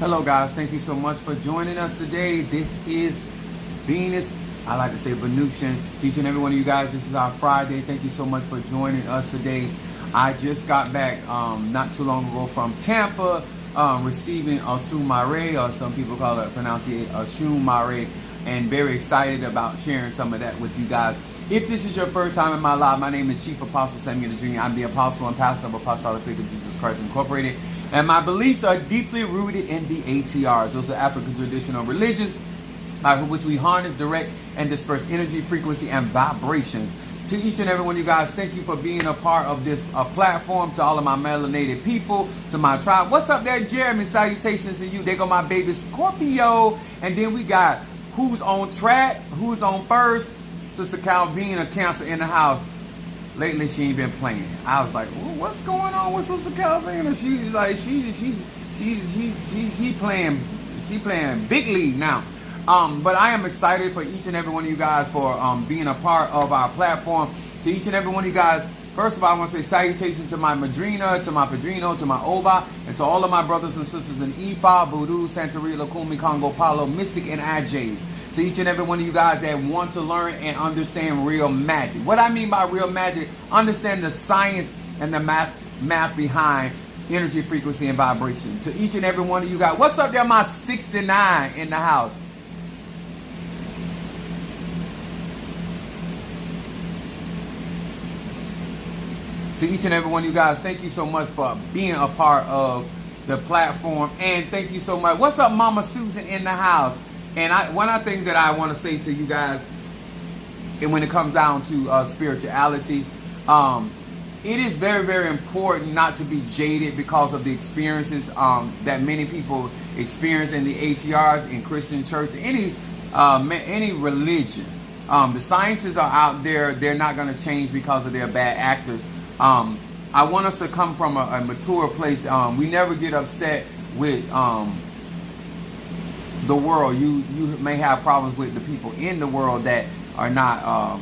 Hello guys, thank you so much for joining us today. This is Venus, I like to say Venusian, teaching every one of you guys. This is our Friday. Thank you so much for joining us today. I just got back not too long ago from Tampa, receiving Osun Mare, or some people pronounce it Osun Mare, and very excited about sharing some of that with you guys. If this is your first time in my life, my name is Chief Apostle Samuel Jr. I'm the apostle and pastor of Apostolic Faith of Jesus Christ Incorporated. And my beliefs are deeply rooted in the ATRs. Those are African traditional religions by which we harness, direct, and disperse energy, frequency, and vibrations. To each and every one of you guys, thank you for being a part of this platform. To all of my melanated people, to my tribe. What's up there, Jeremy? Salutations to you. There go my baby Scorpio. And then we got who's on track, who's on first. Sister Calvina, Cancer in the house. Lately, she ain't been playing. I was like, well, what's going on with Sister Calvina? She's like, she playing big league now. But I am excited for each and every one of you guys for being a part of our platform. To each and every one of you guys, first of all, I want to say salutation to my Madrina, to my Padrino, to my Oba, and to all of my brothers and sisters in Ifa, Voodoo, Santeria, Lukumi, Congo, Palo, Mystic, and Ajay. To each and every one of you guys that want to learn and understand real magic. What I mean by real magic, understand the science and the math behind energy, frequency, and vibration. To each and every one of you guys, what's up there, my 69 in the house? To each and every one of you guys, thank you so much for being a part of the platform. And thank you so much. What's up, Mama Susan in the house? And one other thing that I want to say to you guys, and when it comes down to spirituality, it is very, very important not to be jaded because of the experiences that many people experience in the ATRs, in Christian church, any religion. The sciences are out there. They're not going to change because of their bad actors. I want us to come from a mature place. We never get upset with the world. You may have problems with the people in the world that are not,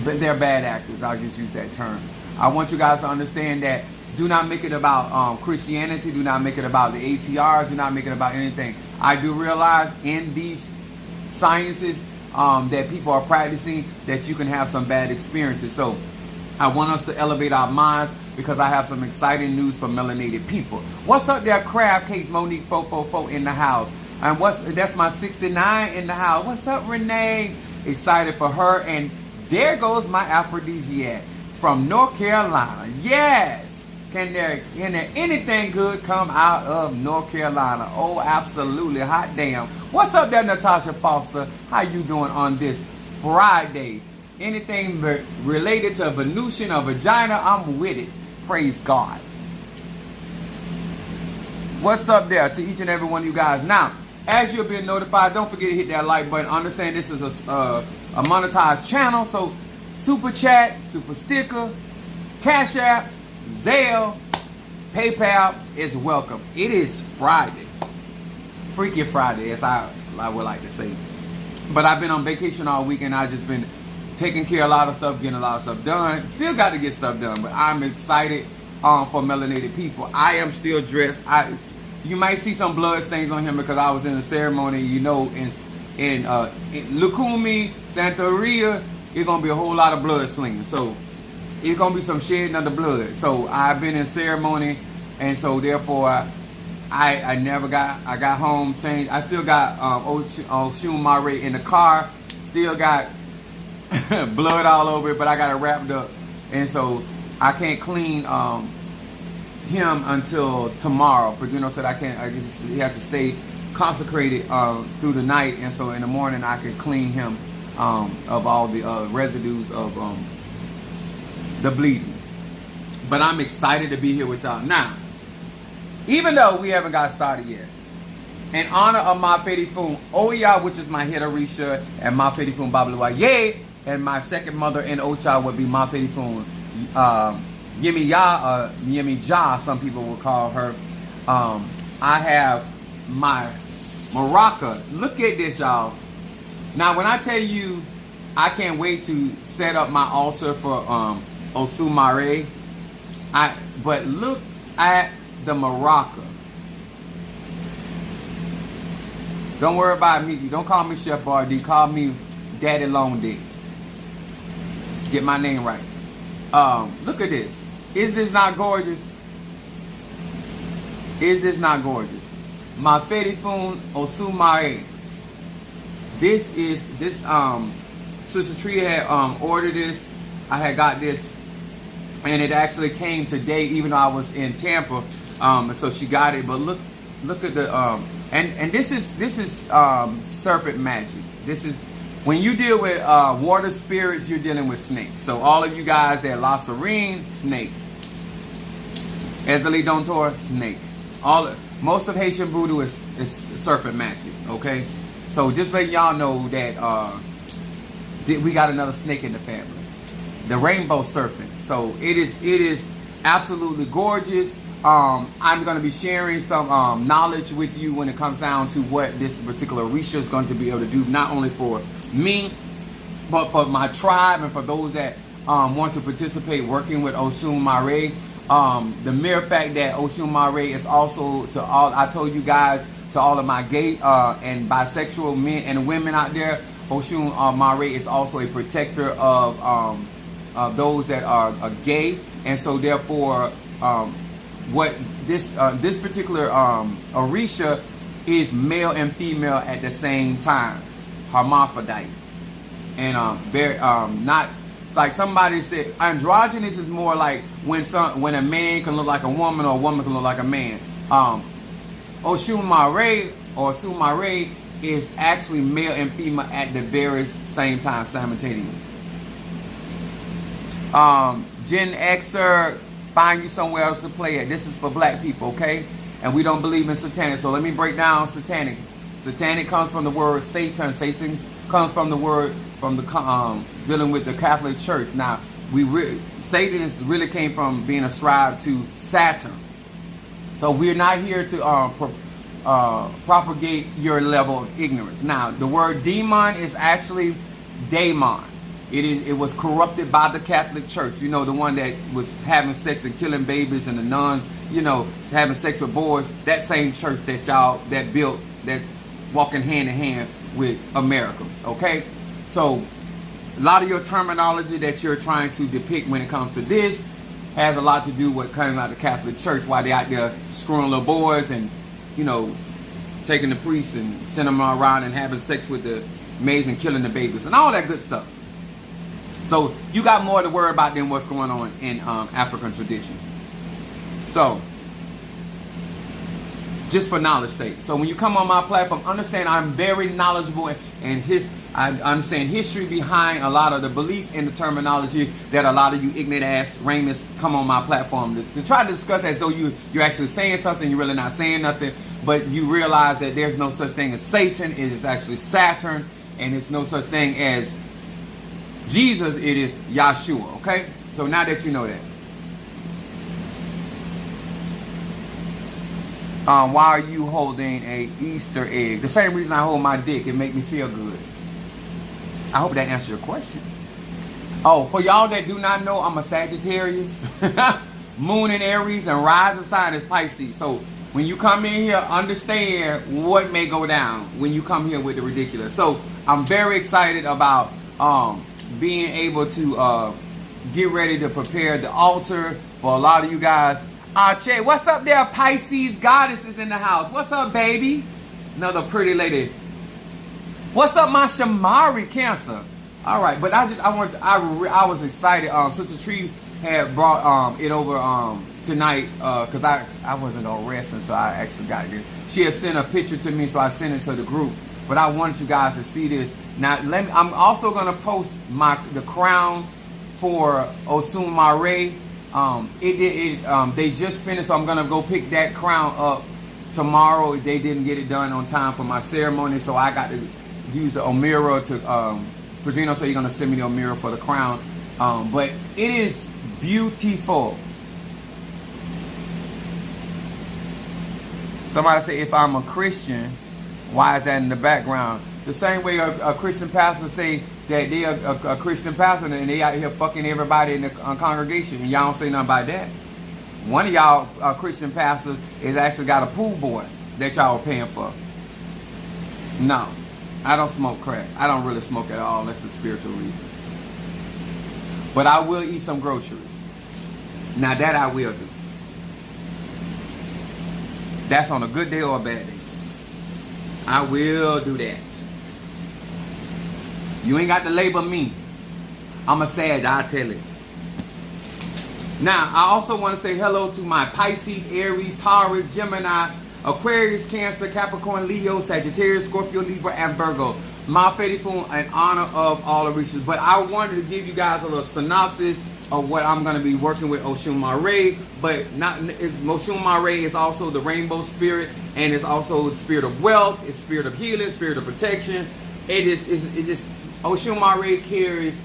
but they're bad actors. I'll just use that term. I want you guys to understand that do not make it about Christianity. Do not make it about the ATRs. Do not make it about anything. I do realize in these sciences that people are practicing that you can have some bad experiences. So I want us to elevate our minds, because I have some exciting news for melanated people. What's up there, Crab Cakes, Monique 444 in the house? And that's my 69 in the house. What's up, Renee? Excited for her. And there goes my aphrodisiac from North Carolina. Yes! Can there anything good come out of North Carolina? Oh, absolutely. Hot damn. What's up there, Natasha Foster? How you doing on this Friday? Anything related to Venusian or vagina, I'm with it. Praise God. What's up there to each and every one of you guys? Now, as you're being notified, don't forget to hit that like button. Understand this is a monetized channel, so super chat, super sticker, Cash App, Zelle, PayPal is welcome. It is Friday. Freaky Friday, as I would like to say. But I've been on vacation all weekend. I've just been taking care of a lot of stuff, getting a lot of stuff done. Still got to get stuff done, but I'm excited for melanated people. I am still dressed. You might see some blood stains on him because I was in a ceremony, you know, in Lukumi, Santeria. It's going to be a whole lot of blood slinging. So it's going to be some shedding of the blood. So I've been in ceremony, and so therefore I got home, changed. I still got Osun Mare in the car. Still got blood all over it, but I got it wrapped up, and so I can't clean him until tomorrow. Padrino said he has to stay consecrated through the night, and so in the morning I can clean him of all the residues of the bleeding. But I'm excited to be here with y'all now, even though we haven't got started yet. In honor of my Fedifun Oya, which is my Hitarisha, and my Fedifun Babluaye, and my second mother in Ocha would be my Fedifun Yemiya, Yemija, some people will call her. I have my Maraca. Look at this, y'all. Now, when I tell you, I can't wait to set up my altar for Osun Mare. But look at the maraca. Don't worry about me. Don't call me Chef RD. Call me Daddy Long Dick. Get my name right. Look at this. Is this not gorgeous? Is this not gorgeous? Mafedifun Osumare. This Sister Tree had ordered this. I had got this, and it actually came today, even though I was in Tampa. So she got it. But look at the and this is serpent magic. This is when you deal with water spirits, you're dealing with snakes. So all of you guys that La Serene, snake. Ezeli Dontor, snake. Most of Haitian voodoo is serpent magic. Okay, so just letting y'all know that we got another snake in the family, the rainbow serpent. So it is absolutely gorgeous. I'm going to be sharing some knowledge with you when it comes down to what this particular Orisha is going to be able to do, not only for me, but for my tribe and for those that want to participate working with Osun Mare. The mere fact that Osun Mare is also to all, I told you guys, to all of my gay and bisexual men and women out there, Osun Mare is also a protector of those that are gay, and so therefore, what this particular Orisha is male and female at the same time, hermaphrodite, and very not like somebody said androgynous is more like when a man can look like a woman or a woman can look like a man. Osun Mare or Osun Mare is actually male and female at the very same time, simultaneous. Gen Xer, find you somewhere else to play it. This is for black people, okay? And we don't believe in satanic. So let me break down satanic. Satanic comes from the word Satan. Satan comes from the word dealing with the Catholic Church. Now, Satan really came from being ascribed to Saturn. So we're not here to propagate your level of ignorance. Now, the word demon is actually daemon. It was corrupted by the Catholic Church. You know, the one that was having sex and killing babies, and the nuns, you know, having sex with boys. That same church that built, that's walking hand in hand with America. Okay? So, a lot of your terminology that you're trying to depict when it comes to this has a lot to do with coming out of the Catholic Church, while they out there screwing little boys and, you know, taking the priests and sending them around and having sex with the maids and killing the babies and all that good stuff. So you got more to worry about than what's going on in African tradition. So, just for knowledge sake. So when you come on my platform, understand I'm very knowledgeable and I understand history behind a lot of the beliefs and the terminology that a lot of you ignorant ass Raymond's come on my platform to try to discuss as though you're actually saying something, you're really not saying nothing, but you realize that there's no such thing as Satan, it is actually Saturn, and it's no such thing as Jesus, it is Yahshua, okay? So now that you know that. Why are you holding a Easter egg? The same reason I hold my dick, it make me feel good. I hope that answers your question. Oh, for y'all that do not know, I'm a Sagittarius. Moon in Aries and rising sign is Pisces. So when you come in here, understand what may go down when you come here with the ridiculous. So I'm very excited about being able to get ready to prepare the altar for a lot of you guys. Che, what's up there, Pisces goddesses in the house? What's up, baby? Another pretty lady. What's up, my Shamari Cancer? All right, but I was excited. Sister Tree had brought it over tonight because I wasn't on rest until I actually got here. She had sent a picture to me, so I sent it to the group. But I wanted you guys to see this. Now, I'm also gonna post the crown for Osun Mare. They just finished, so I'm gonna go pick that crown up tomorrow. They didn't get it done on time for my ceremony, so I got to use the Omira to Pedrino. So you're gonna send me the Omira for the crown. But it is beautiful. Somebody say, if I'm a Christian, why is that in the background? The same way a Christian pastor say that they are a Christian pastor and they out here fucking everybody in the congregation, and y'all don't say nothing about that. One of y'all Christian pastors is actually got a pool boy that y'all are paying for. No, I don't smoke crack. I don't really smoke at all. That's a spiritual reason. But I will eat some groceries. Now that I will do. That's on a good day or a bad day. I will do that. You ain't got to label me. I'm a sage, I'll tell it. Now, I also want to say hello to my Pisces, Aries, Taurus, Gemini, Aquarius, Cancer, Capricorn, Leo, Sagittarius, Scorpio, Libra, and Virgo. My faithful in honor of all the riches. But I wanted to give you guys a little synopsis of what I'm going to be working with Oshun Mare. But not Oshun Mare is also the rainbow spirit, and it's also the spirit of wealth, it's spirit of healing, spirit of protection. It is Oshun Mare carries,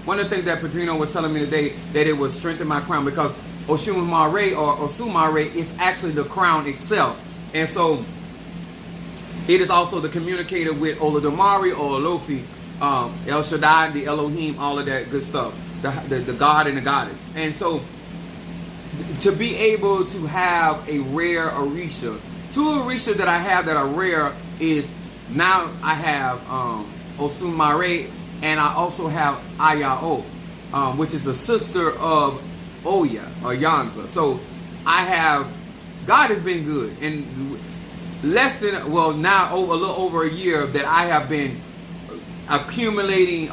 one of the things that Padrino was telling me today, that it would strengthen my crown, because Oshun Mare or Oshun Mare is actually the crown itself. And so it is also the communicator with Olodumare or Olofi, El Shaddai, the Elohim, all of that good stuff, the God and the goddess. And so to be able to have a rare Orisha, two Orishas that I have that are rare is, now I have Oshun Mare, and I also have Ayao, which is a sister of Oya or Yanza. So I have, God has been good. And less than, well, now a little over a year that I have been accumulating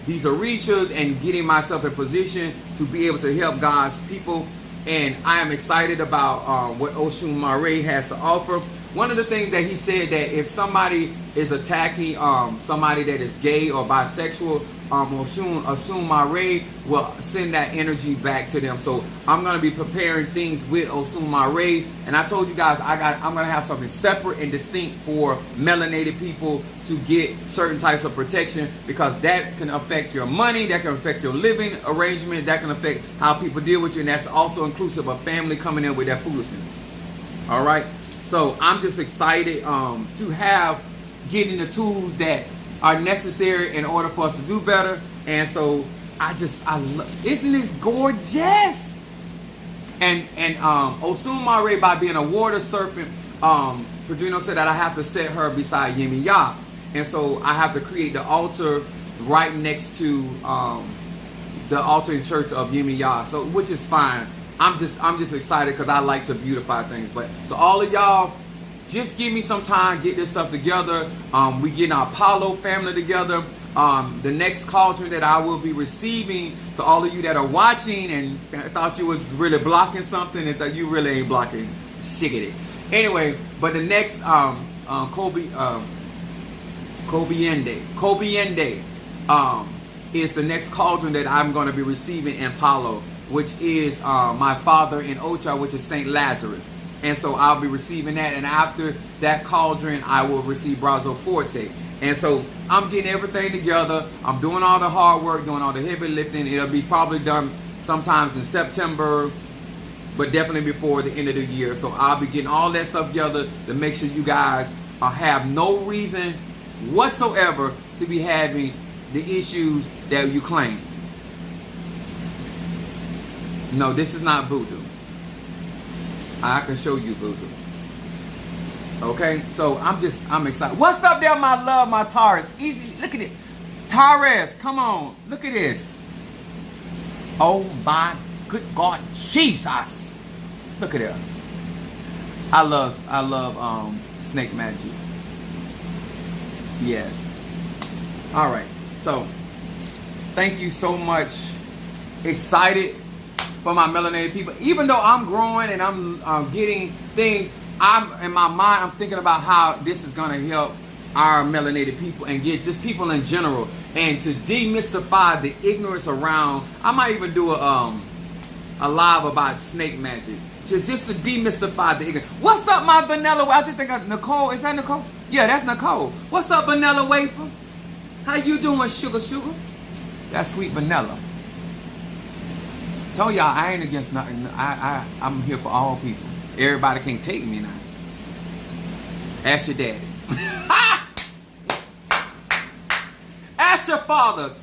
these Orishas and getting myself in position to be able to help God's people. And I am excited about what Oshun Mare has to offer. One of the things that he said, that if somebody is attacking somebody that is gay or bisexual, Oshun Mare will send that energy back to them. So I'm going to be preparing things with Oshun Mare. And I told you guys I'm going to have something separate and distinct for melanated people to get certain types of protection, because that can affect your money, that can affect your living arrangement, that can affect how people deal with you, and that's also inclusive of family coming in with that foolishness. All right. So I'm just excited to have getting the tools that are necessary in order for us to do better. And so I love, isn't this gorgeous? And Oshun Mare, by being a water serpent, Padrino said that I have to set her beside Yemi Ya. And so I have to create the altar right next to the altar in church of Yemi Ya. So, which is fine. I'm just excited because I like to beautify things. But to all of y'all, just give me some time, get this stuff together. We getting our Apollo family together. The next cauldron that I will be receiving, to all of you that are watching and thought you was really blocking something, and thought you really ain't blocking shiggity. Anyway, but the next Kobiende is the next cauldron that I'm going to be receiving in Palo, which is my father in Ocha, which is Saint Lazarus. And so I'll be receiving that, and after that cauldron, I will receive Brazo Forte. And so I'm getting everything together. I'm doing all the hard work, doing all the heavy lifting. It'll be probably done sometimes in September, but definitely before the end of the year. So I'll be getting all that stuff together to make sure you guys have no reason whatsoever to be having the issues that you claim. No, this is not voodoo. I can show you voodoo. Okay, so I'm excited. What's up there, my love, my Taurus? Easy, look at it. Taurus, come on, look at this. Oh my good God, Jesus. Look at it. I love snake magic. Yes. All right, so thank you so much. Excited for my melanated people. Even though I'm growing and I'm getting things, in my mind, I'm thinking about how this is going to help our melanated people and get just people in general, and to demystify the ignorance around. I might even do a live about snake magic, just to demystify the ignorance. What's up, my vanilla? I just think of Nicole. Is that Nicole? Yeah, that's Nicole. What's up, vanilla wafer? How you doing, sugar? That's sweet vanilla. Told y'all I ain't against nothing. I'm here for all people. Everybody can't take me now. Ask your daddy. Ask your father.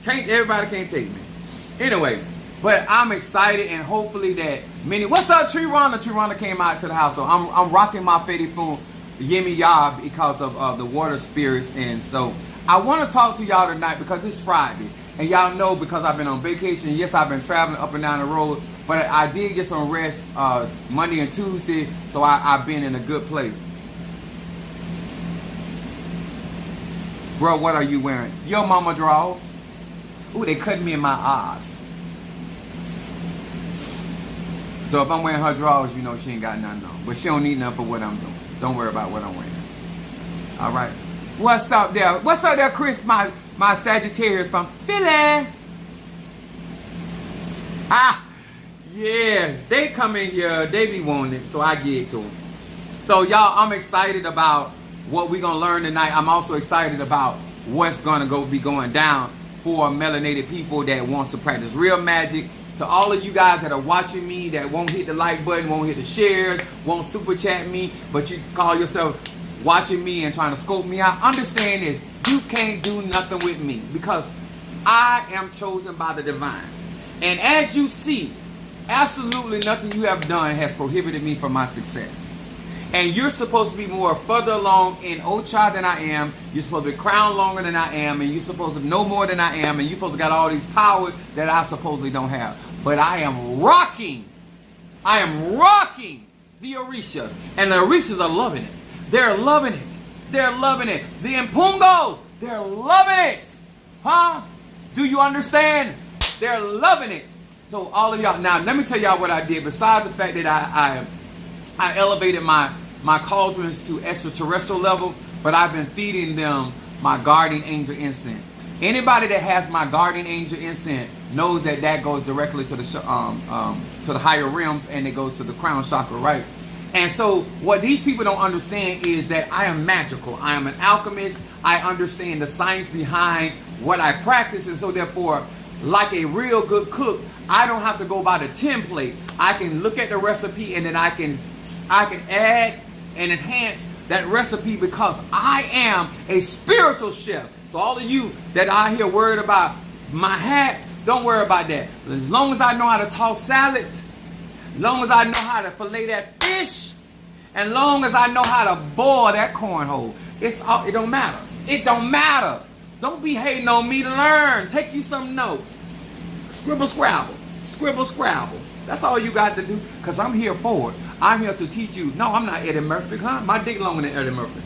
Everybody can't take me. Anyway, but I'm excited, and hopefully that many. What's up, Tree Rhonda? Tree Rhonda came out to the house, so I'm rocking my Fetty Foom Yemi Yah because of the water spirits. And so I want to talk to y'all tonight because it's Friday. And y'all know because I've been on vacation. Yes, I've been traveling up and down the road. But I did get some rest Monday and Tuesday. So I've been in a good place. Bro, what are you wearing? Your mama draws. Ooh, they cut me in my eyes. So if I'm wearing her drawers, you know she ain't got nothing on. But she don't need nothing for what I'm doing. Don't worry about what I'm wearing. All right. What's up there? What's up there, Chris, my Sagittarius from Philly? Ah, yes. They come in here. They be wanting it, so I give it to them. So, y'all, I'm excited about what we're going to learn tonight. I'm also excited about what's going to be going down for melanated people that wants to practice real magic. To all of you guys that are watching me, that won't hit the like button, won't hit the shares, won't super chat me, but you call yourself watching me and trying to scope me out, understand this. You can't do nothing with me because I am chosen by the divine. And as you see, absolutely nothing you have done has prohibited me from my success. And you're supposed to be more further along in Ocha than I am. You're supposed to be crowned longer than I am. And you're supposed to know more than I am. And you're supposed to got all these powers that I supposedly don't have. But I am rocking. I am rocking the Orishas. And the Orishas are loving it. They're loving it. They're loving it. The Impungos, they're loving it. Huh? Do you understand? They're loving it. So all of y'all. Now, let me tell y'all what I did. Besides the fact that I elevated my cauldrons to extraterrestrial level, but I've been feeding them my guardian angel incense. Anybody that has my guardian angel incense knows that goes directly to the higher realms, and it goes to the crown chakra, right? And so what these people don't understand is that I am magical. I am an alchemist. I understand the science behind what I practice, and so therefore, like a real good cook, I don't have to go by the template. I can look at the recipe and then I can add and enhance that recipe because I am a spiritual chef. So all of you that are here worried about my hat, don't worry about that. As long as I know how to toss salad, as long as I know how to fillet that fish, and long as I know how to boil that cornhole, it don't matter. It don't matter. Don't be hating on me to learn. Take you some notes. Scribble, scrabble. Scribble, scrabble. That's all you got to do, because I'm here for it. I'm here to teach you. No, I'm not Eddie Murphy, huh? My dick longer than Eddie Murphy.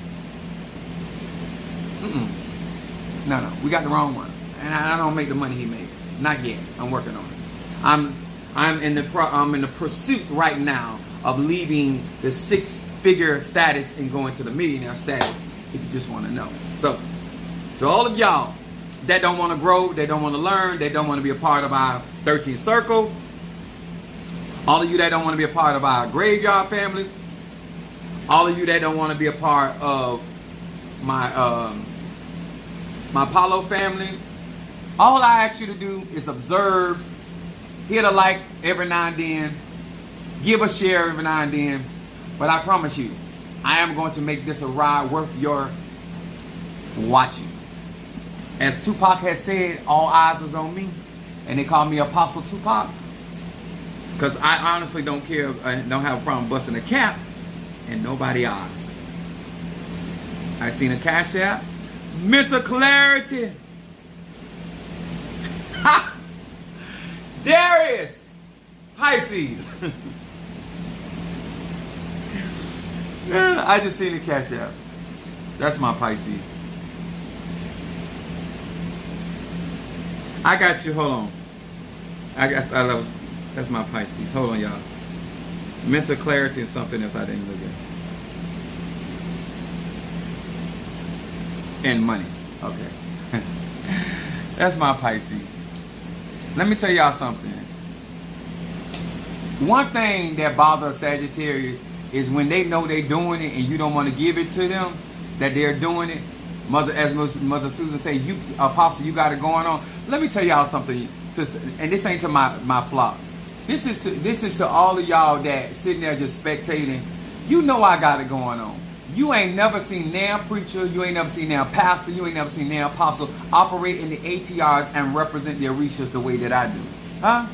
No, we got the wrong one. And I don't make the money he made. Not yet. I'm working on it. I'm in the pursuit right now of leaving the 6-figure status and going to the millionaire status, if you just want to know. So all of y'all that don't want to grow, they don't want to learn, they don't want to be a part of our 13th circle, all of you that don't want to be a part of our graveyard family, all of you that don't want to be a part of my my Apollo family, all I ask you to do is observe, hit a like every now and then, give a share every now and then, but I promise you, I am going to make this a ride worth your watching. As Tupac has said, all eyes is on me, and they call me Apostle Tupac, because I honestly don't care, I don't have a problem busting a cap, and nobody else. I seen a Cash App, mental clarity. Ha! Darius, Pisces. I just seen the Cash App. That's my Pisces. I got you. Hold on. That's my Pisces. Hold on, y'all. Mental clarity and something else I didn't look at. And money. Okay. That's my Pisces. Let me tell y'all something. One thing that bothers Sagittarius is when they know they're doing it and you don't want to give it to them, that they're doing it. As Mother Susan say, you Apostle, you got it going on. Let me tell y'all something. And this ain't to my flock. This is to all of y'all that sitting there just spectating. You know I got it going on. You ain't never seen now preacher. You ain't never seen now pastor. You ain't never seen now apostle operate in the ATRs and represent the Orishas the way that I do. Huh?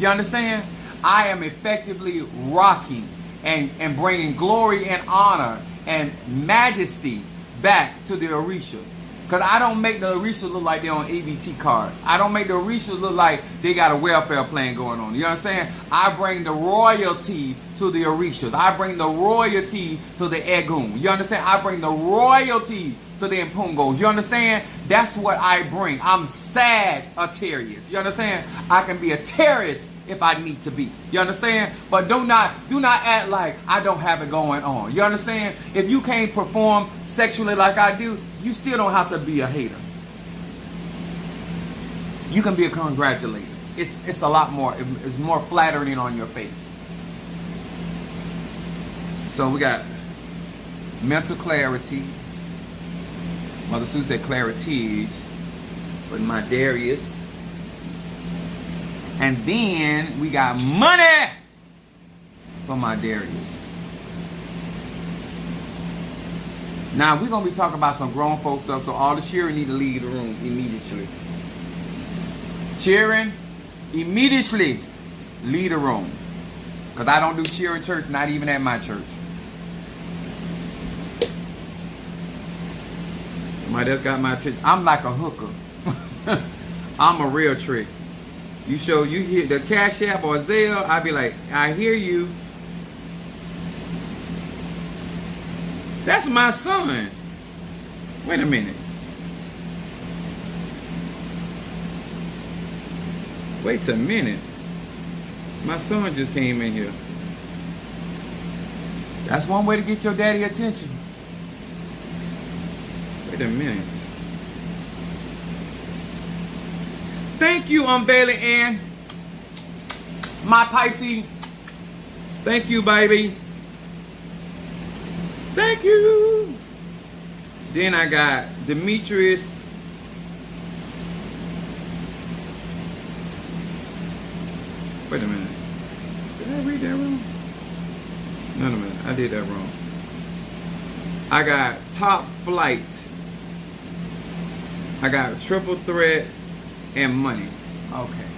You understand? I am effectively rocking and bringing glory and honor and majesty back to the Orishas. Because I don't make the Orishas look like they're on ABT cards. I don't make the Orishas look like they got a welfare plan going on. You understand? I bring the royalty to the Orishas. I bring the royalty to the Egun. You understand? I bring the royalty to the Impungos. You understand? That's what I bring. I'm Sagittarius. You understand? I can be a terrorist if I need to be. You understand? But do not act like I don't have it going on. You understand? If you can't perform sexually like I do, you still don't have to be a hater. You can be a congratulator. It's a lot more. It's more flattering on your face. So we got mental clarity. Mother Sue said clarity with my Darius. And then we got money for my Darius. Now we're going to be talking about some grown folk stuff, so all the cheering need to leave the room immediately. Cheering, immediately leave the room. Because I don't do cheering church, not even at my church. Somebody else got my attention. I'm like a hooker. I'm a real trick. You hear the Cash App or Zelle, I be like, I hear you. That's my son. Wait a minute. Wait a minute. My son just came in here. That's one way to get your daddy attention. Wait a minute. Thank you, Unveiling Ann. My Pisces. Thank you, baby. Thank you. Then I got Demetrius. Wait a minute. Did I read that wrong? No, a minute. I did that wrong. I got Top Flight. I got Triple Threat and Money. Okay.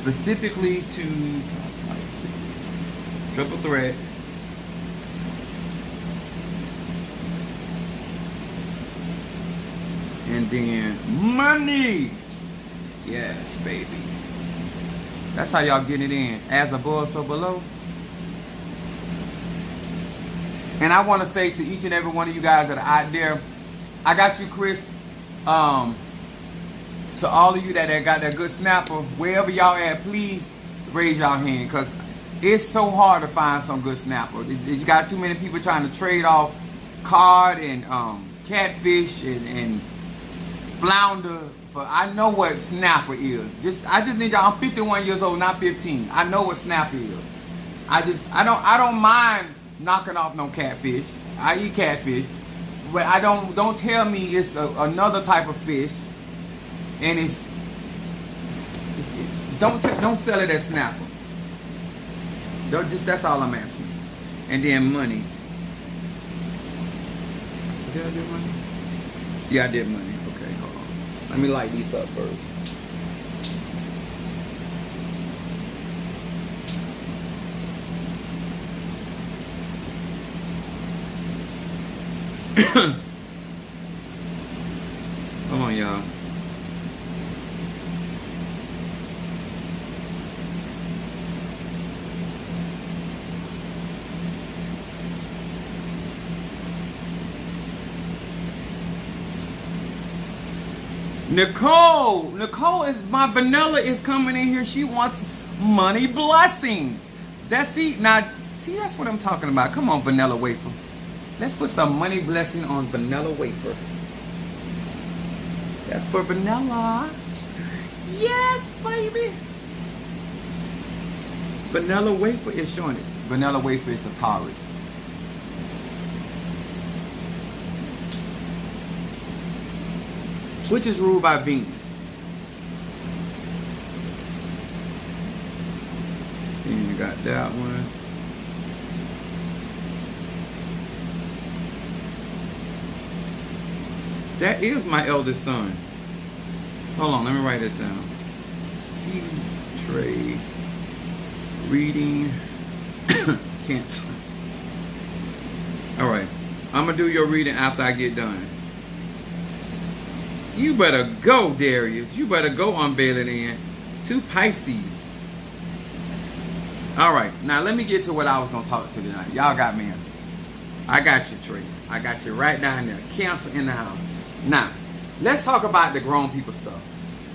Specifically to Top Flight. Triple Threat. And then money. Yes, baby. That's how y'all get it in. As above, so below. And I want to say to each and every one of you guys that are out there, I got you, Chris. To all of you that got that good snapper, wherever y'all at, please raise y'all hand. Because it's so hard to find some good snapper. You got too many people trying to trade off cod and catfish and flounder. I know what snapper is. I just need y'all. I'm 51 years old, not 15. I know what snapper is. I don't mind knocking off no catfish. I eat catfish, but I don't tell me it's another type of fish. And it's don't sell it as snapper. That's all I'm asking. And then money. Did I do money? Yeah, I did money. Okay, hold on. Let me light these up first. Come on, y'all. Nicole is my vanilla is coming in here. She wants money blessing. That's what I'm talking about. Come on, vanilla wafer. Let's put some money blessing on vanilla wafer. That's for vanilla. Yes, baby. Vanilla wafer is showing it. Vanilla wafer is a Taurus. Which is ruled by Venus. And you got that one. That is my eldest son. Hold on, let me write this down. Trade, reading, Cancer. All right. I'm going to do your reading after I get done. You better go, Darius. You better go, unveiling in. 2 Pisces. All right. Now, let me get to what I was going to talk to tonight. Y'all got me in. I got you, Trey. I got you right down there. Cancer in the house. Now, let's talk about the grown people stuff.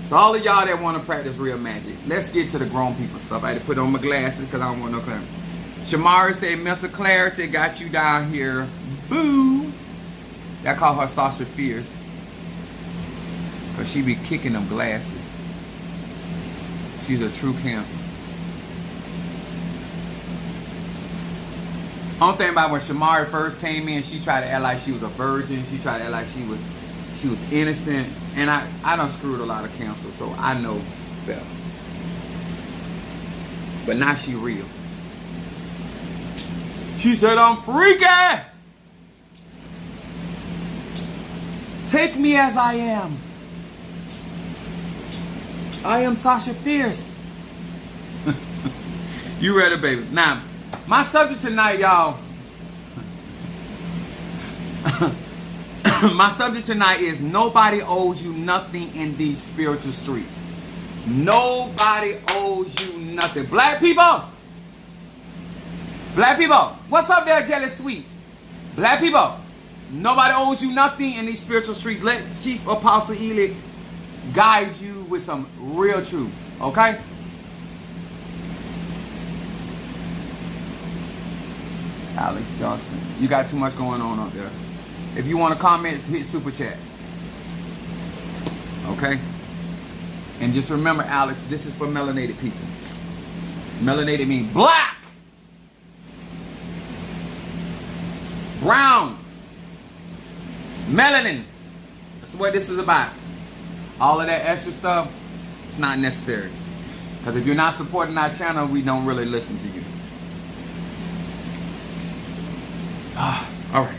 So all of y'all that want to practice real magic, let's get to the grown people stuff. I had to put on my glasses because I don't want no clarity. Shamari said mental clarity got you down here. Boo. Y'all call her Sasha Fierce. Because she be kicking them glasses. She's a true Cancer. Only thing about when Shamari first came in, she tried to act like she was a virgin. She tried to act like she was innocent. And I done screwed a lot of Cancer, so I know better. But now she real. She said, I'm freaky. Take me as I am. I am Sasha Fierce. You ready, baby? Now, my subject tonight, y'all. My subject tonight is nobody owes you nothing in these spiritual streets. Nobody owes you nothing. Black people. Black people. What's up there, Jealous Sweets? Black people. Nobody owes you nothing in these spiritual streets. Let Chief Apostle Ely guide you with some real truth. Okay? Alex Johnson. You got too much going on up there. If you want to comment, hit super chat. Okay? And just remember, Alex, this is for melanated people. Melanated means black, brown, melanin. That's what this is about. All of that extra stuff, it's not necessary. Because if you're not supporting our channel, we don't really listen to you. All right.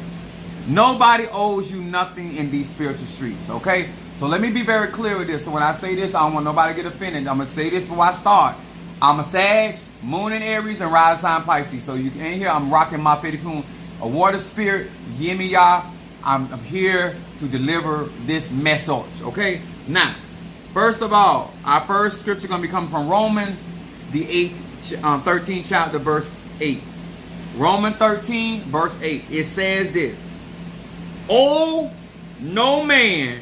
Nobody owes you nothing in these spiritual streets, okay? So let me be very clear with this. So when I say this, I don't want nobody to get offended. I'm going to say this before I start. I'm a Sag, Moon in Aries, and Rising sign Pisces. So you can hear I'm rocking my Fetty a water spirit, Yemi Yah. I'm here to deliver this message, okay? Now, first of all, our first scripture going to be coming from Romans, the 13th chapter, verse 8. Romans 13, verse 8. It says this. Owe no man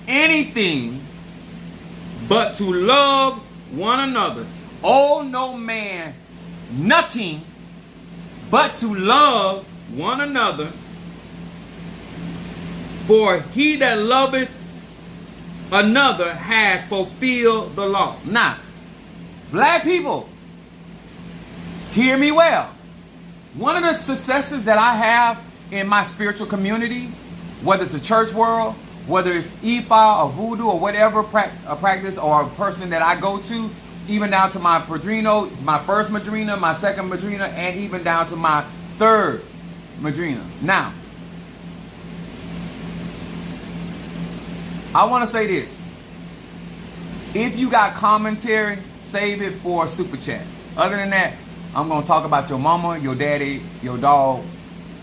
anything but to love one another. Owe no man nothing but to love one another. For he that loveth another has fulfilled the law. Now, black people, hear me well. One of the successes that I have in my spiritual community, whether it's the church world, whether it's Ifa or voodoo or whatever practice or a person that I go to, even down to my padrino, my first madrina, my second madrina, and even down to my third madrina. Now, I want to say this. If you got commentary, save it for super chat. Other than that, I'm going to talk about your mama, your daddy, your dog,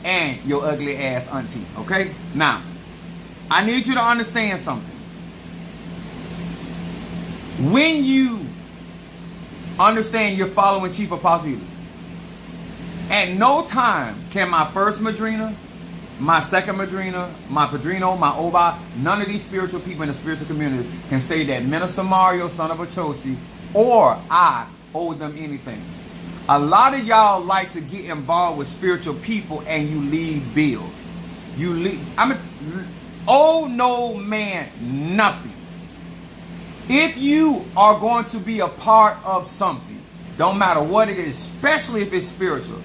and your ugly ass auntie, okay? Now, I need you to understand something. When you understand you're following Chief Apostle, at no time can my first madrina, my second madrina, my padrino, my oba, none of these spiritual people in the spiritual community can say that Minister Mario, son of Achosi, or I owe them anything. A lot of y'all like to get involved with spiritual people and you leave bills. You leave. Owe no man nothing. If you are going to be a part of something, don't matter what it is, especially if it's spiritual,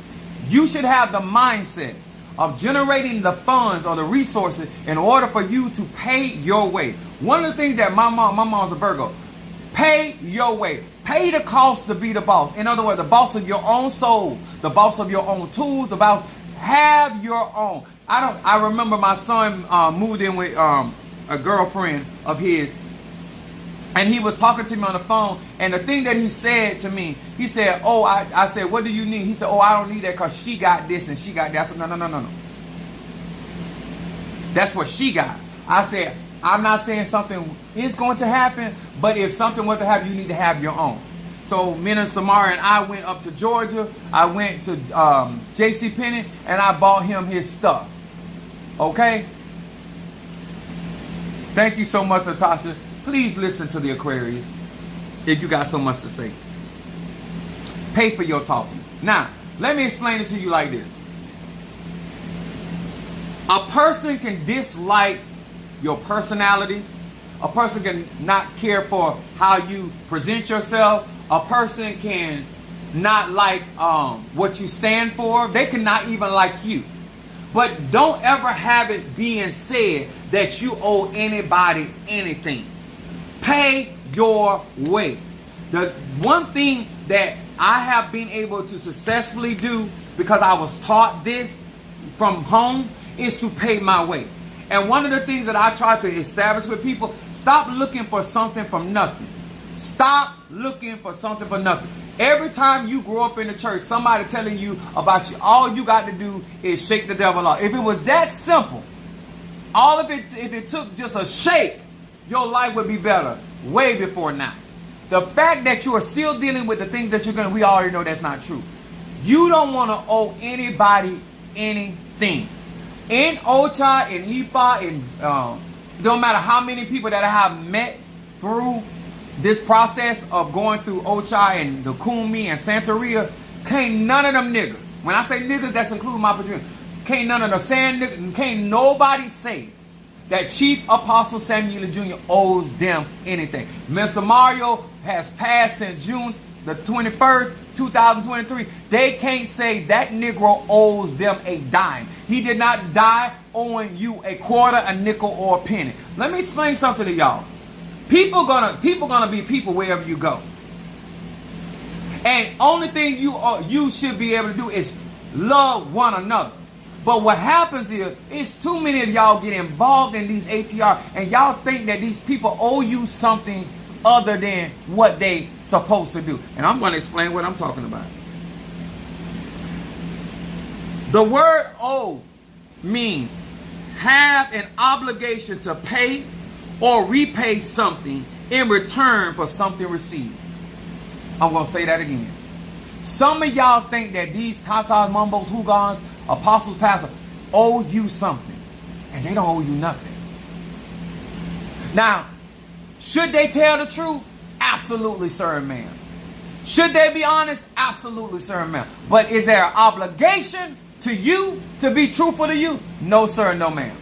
you should have the mindset of generating the funds or the resources in order for you to pay your way. One of the things that my mom's a Virgo, pay your way. Pay the cost to be the boss. In other words, the boss of your own soul, the boss of your own tools, the boss. Have your own. I remember my son moved in with a girlfriend of his, and he was talking to me on the phone. And the thing that he said to me, he said, "Oh, I said, what do you need?" He said, "Oh, I don't need that because she got this and she got that." I said, "No. That's what she got. I said, I'm not saying something is going to happen, but if something was to happen, you need to have your own. So me and Samara and I went up to Georgia. I went to JCPenney and I bought him his stuff. Okay? Thank you so much, Natasha. Please listen to the Aquarius if you got so much to say. Pay for your talking. Now, let me explain it to you like this. A person can dislike your personality. A person can not care for how you present yourself. A person can not like what you stand for. They cannot even like you. But don't ever have it being said that you owe anybody anything. Pay your way. The one thing that I have been able to successfully do, because I was taught this from home, is to pay my way. And one of the things that I try to establish with people, stop looking for something from nothing. Stop looking for something for nothing. Every time you grow up in the church, somebody telling you about you, all you got to do is shake the devil off. If it was that simple, all of it, if it took just a shake, your life would be better way before now. The fact that you are still dealing with the things that you're going to, we already know that's not true. You don't want to owe anybody anything. In Ocha, in Ifa, in don't matter how many people that I have met through this process of going through Ocha and the Kumi and Santeria, can't none of them niggas, when I say niggas, that's including my opportunity, can't none of the sand niggas, can't nobody say that Chief Apostle Samuel Jr. owes them anything. Mr. Mario has passed since June the 21st, 2023. They can't say that Negro owes them a dime. He did not die owing you a quarter, a nickel, or a penny. Let me explain something to y'all. People gonna be people wherever you go. And only thing you should be able to do is love one another. But what happens is too many of y'all get involved in these ATR and y'all think that these people owe you something other than what they supposed to do. And I'm going to explain what I'm talking about. The word owe means have an obligation to pay or repay something in return for something received. I'm going to say that again. Some of y'all think that these tatas, mumbos, hugans, apostles, pastors owe you something. And they don't owe you nothing. Now, should they tell the truth? Absolutely, sir and ma'am. Should they be honest? Absolutely, sir and ma'am. But is there an obligation to you to be truthful to you? No, sir, no, ma'am.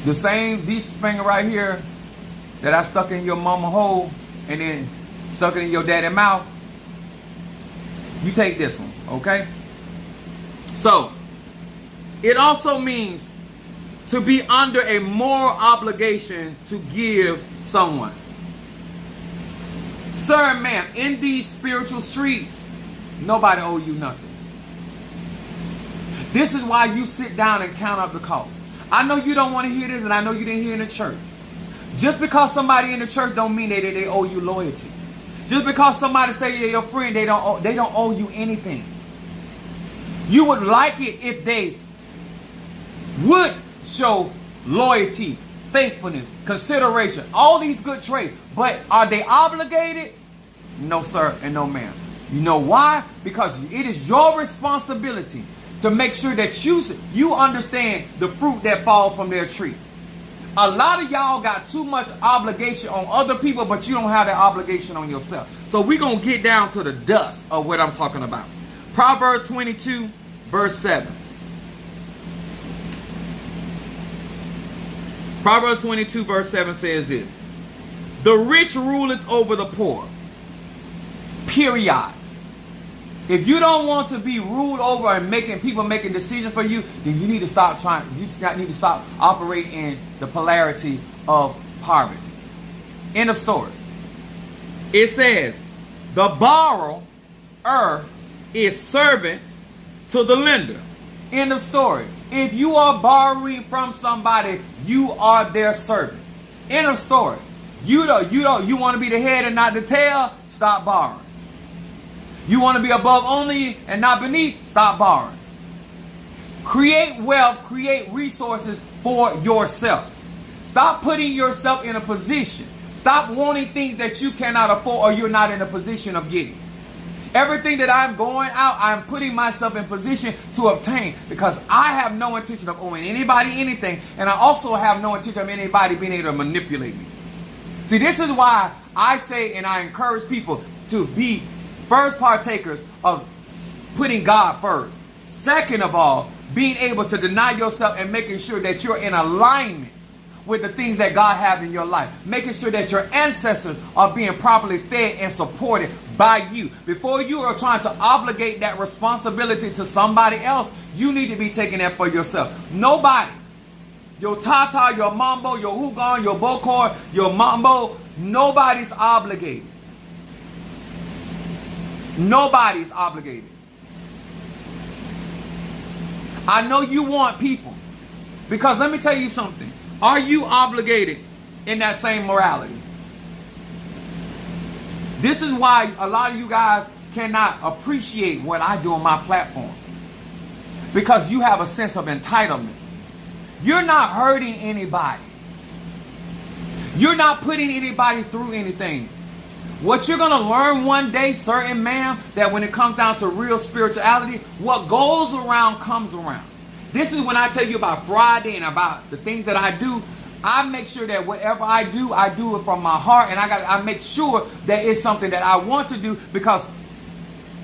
The same, this finger right here that I stuck in your mama hole and then stuck it in your daddy mouth, you take this one, okay? So, it also means to be under a moral obligation to give someone. Sir and ma'am, in these spiritual streets, nobody owe you nothing. This is why you sit down and count up the cost. I know you don't want to hear this, and I know you didn't hear in the church. Just because somebody in the church don't mean that they owe you loyalty. Just because somebody say they're your friend, they don't owe you anything. You would like it if they would show loyalty, faithfulness, consideration, all these good traits. But are they obligated? No, sir, and no, ma'am. You know why? Because it is your responsibility to make sure that you understand the fruit that falls from their tree. A lot of y'all got too much obligation on other people, but you don't have that obligation on yourself. So we're going to get down to the dust of what I'm talking about. Proverbs 22, verse 7. Proverbs 22, verse 7 says this. The rich ruleth over the poor. Period. If you don't want to be ruled over and people making decisions for you, then you need to stop trying. You need to stop operating in the polarity of poverty. End of story. It says, the borrower is servant to the lender. End of story. If you are borrowing from somebody, you are their servant. End of story. You want to be the head and not the tail? Stop borrowing. You want to be above only and not beneath? Stop borrowing. Create wealth, create resources for yourself. Stop putting yourself in a position. Stop wanting things that you cannot afford or you're not in a position of getting. Everything that I'm going out, I'm putting myself in position to obtain, because I have no intention of owing anybody anything, and I also have no intention of anybody being able to manipulate me. See, this is why I say and I encourage people to be first partakers of putting God first. Second of all, being able to deny yourself and making sure that you're in alignment with the things that God has in your life. Making sure that your ancestors are being properly fed and supported by you. Before you are trying to obligate that responsibility to somebody else, you need to be taking that for yourself. Nobody, your Tata, your Mambo, your Hugon, your Bokor, your Mambo, nobody's obligated. Nobody's obligated. I know you want people, because let me tell you something. Are you obligated in that same morality? This is why a lot of you guys cannot appreciate what I do on my platform, because you have a sense of entitlement. You're not hurting anybody. You're not putting anybody through anything. What you're going to learn one day, sir and ma'am, that when it comes down to real spirituality, what goes around comes around. This is when I tell you about Friday and about the things that I do. I make sure that whatever I do it from my heart, and I make sure that it's something that I want to do, because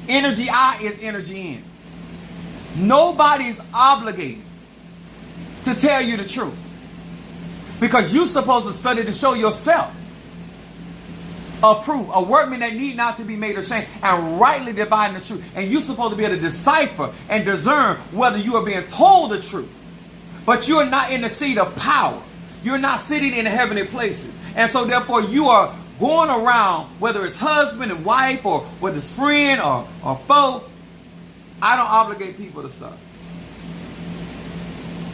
energy out is energy in. Nobody's obligated to tell you the truth, because you're supposed to study to show yourself approved, a workman that need not to be made ashamed, and rightly dividing the truth. And you're supposed to be able to decipher and discern whether you are being told the truth. But you're not in the seat of power. You're not sitting in the heavenly places. And so therefore you are going around, whether it's husband and wife, or whether it's friend or foe. I don't obligate people to stuff.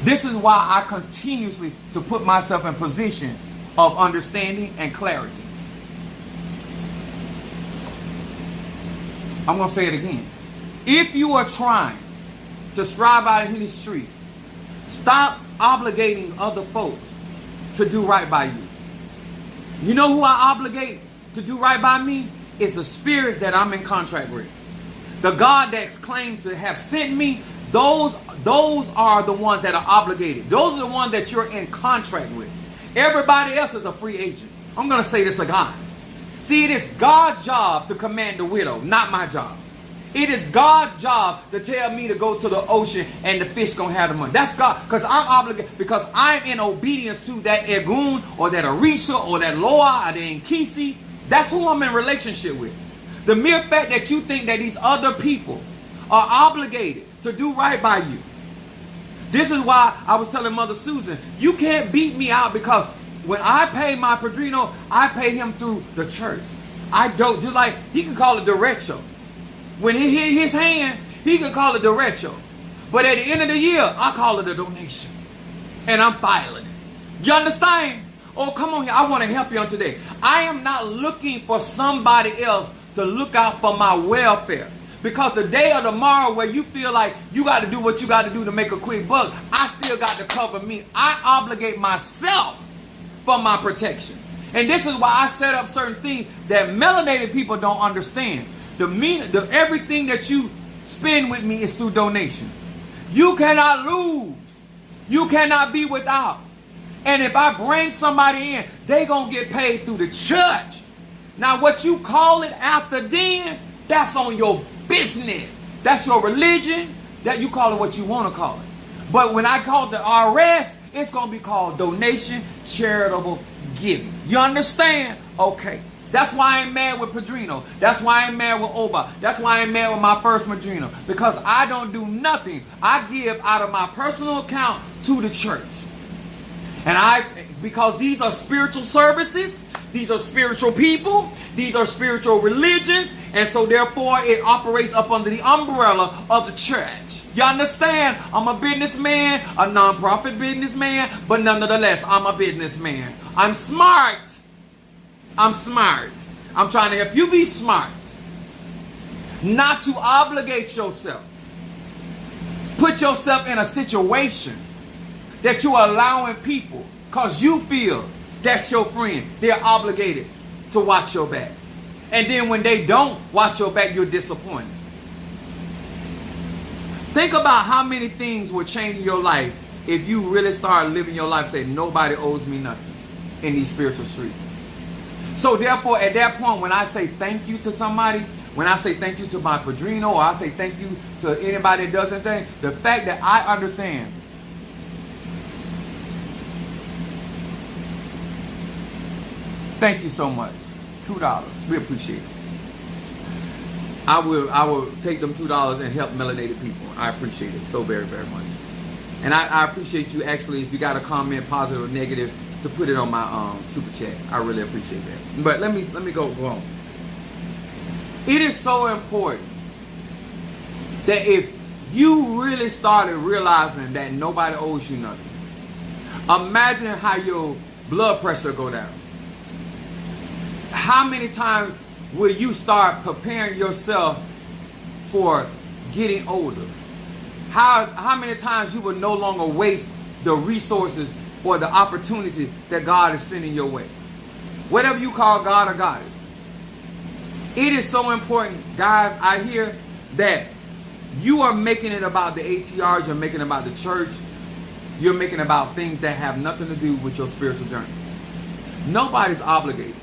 This is why I continuously to put myself in position of understanding and clarity. I'm going to say it again. If you are trying to strive out in these streets, stop obligating other folks to do right by you. You know who I obligate to do right by me? It's the spirits that I'm in contract with. The God that claims to have sent me, those are the ones that are obligated. Those are the ones that you're in contract with. Everybody else is a free agent. I'm going to say this again. See, it is God's job to command the widow, not my job. It is God's job to tell me to go to the ocean and the fish gonna have the money. That's God, because I'm obligated, because I'm in obedience to that Egun or that Orisha or that Loa or the Nkisi. That's who I'm in relationship with. The mere fact that you think that these other people are obligated to do right by you. This is why I was telling Mother Susan, you can't beat me out, because when I pay my padrino, I pay him through the church. I don't, just like he can call it derecho. When he hit his hand, he can call it derecho. But at the end of the year, I call it a donation. And I'm filing it. You understand? Oh, come on here. I want to help you on today. I am not looking for somebody else to look out for my welfare. Because the day or tomorrow where you feel like you got to do what you got to do to make a quick buck, I still got to cover me. I obligate myself for my protection. And this is why I set up certain things that melanated people don't understand. Everything that you spend with me is through donation. You cannot lose. You cannot be without. And if I bring somebody in, they gonna get paid through the church. Now what you call it after then, that's on your business. That's your religion. That you call it what you want to call it. But when I call it the RS, it's going to be called donation, charitable giving. You understand? Okay. That's why I ain't mad with Padrino. That's why I ain't mad with Oba. That's why I ain't mad with my first Madrino. Because I don't do nothing. I give out of my personal account to the church. And because these are spiritual services, these are spiritual people, these are spiritual religions, and so therefore it operates up under the umbrella of the church. You understand? I'm a businessman, a non-profit businessman, but nonetheless, I'm a businessman. I'm smart. I'm smart. I'm trying to help you be smart. not to obligate yourself. Put yourself in a situation that you're allowing people, because you feel that's your friend, they're obligated to watch your back. And then when they don't watch your back, you're disappointed. Think about how many things will change in your life if you really start living your life saying, nobody owes me nothing in these spiritual streets. So therefore, at that point, when I say thank you to somebody, when I say thank you to my padrino, or I say thank you to anybody that does anything, the fact that I understand thank you so much. $2. We appreciate it. I will take them $2 and help melanated people. I appreciate it so very, very much. And I appreciate you actually, if you got a comment, positive or negative, to put it on my super chat. I really appreciate that. But let me go on. It is so important that if you really started realizing that nobody owes you nothing, imagine how your blood pressure go down. How many times will you start preparing yourself for getting older? How many times you will no longer waste the resources or the opportunity that God is sending your way? Whatever you call God or goddess. It is so important, guys. I hear that you are making it about the ATRs, you're making it about the church, you're making it about things that have nothing to do with your spiritual journey. Nobody's obligated.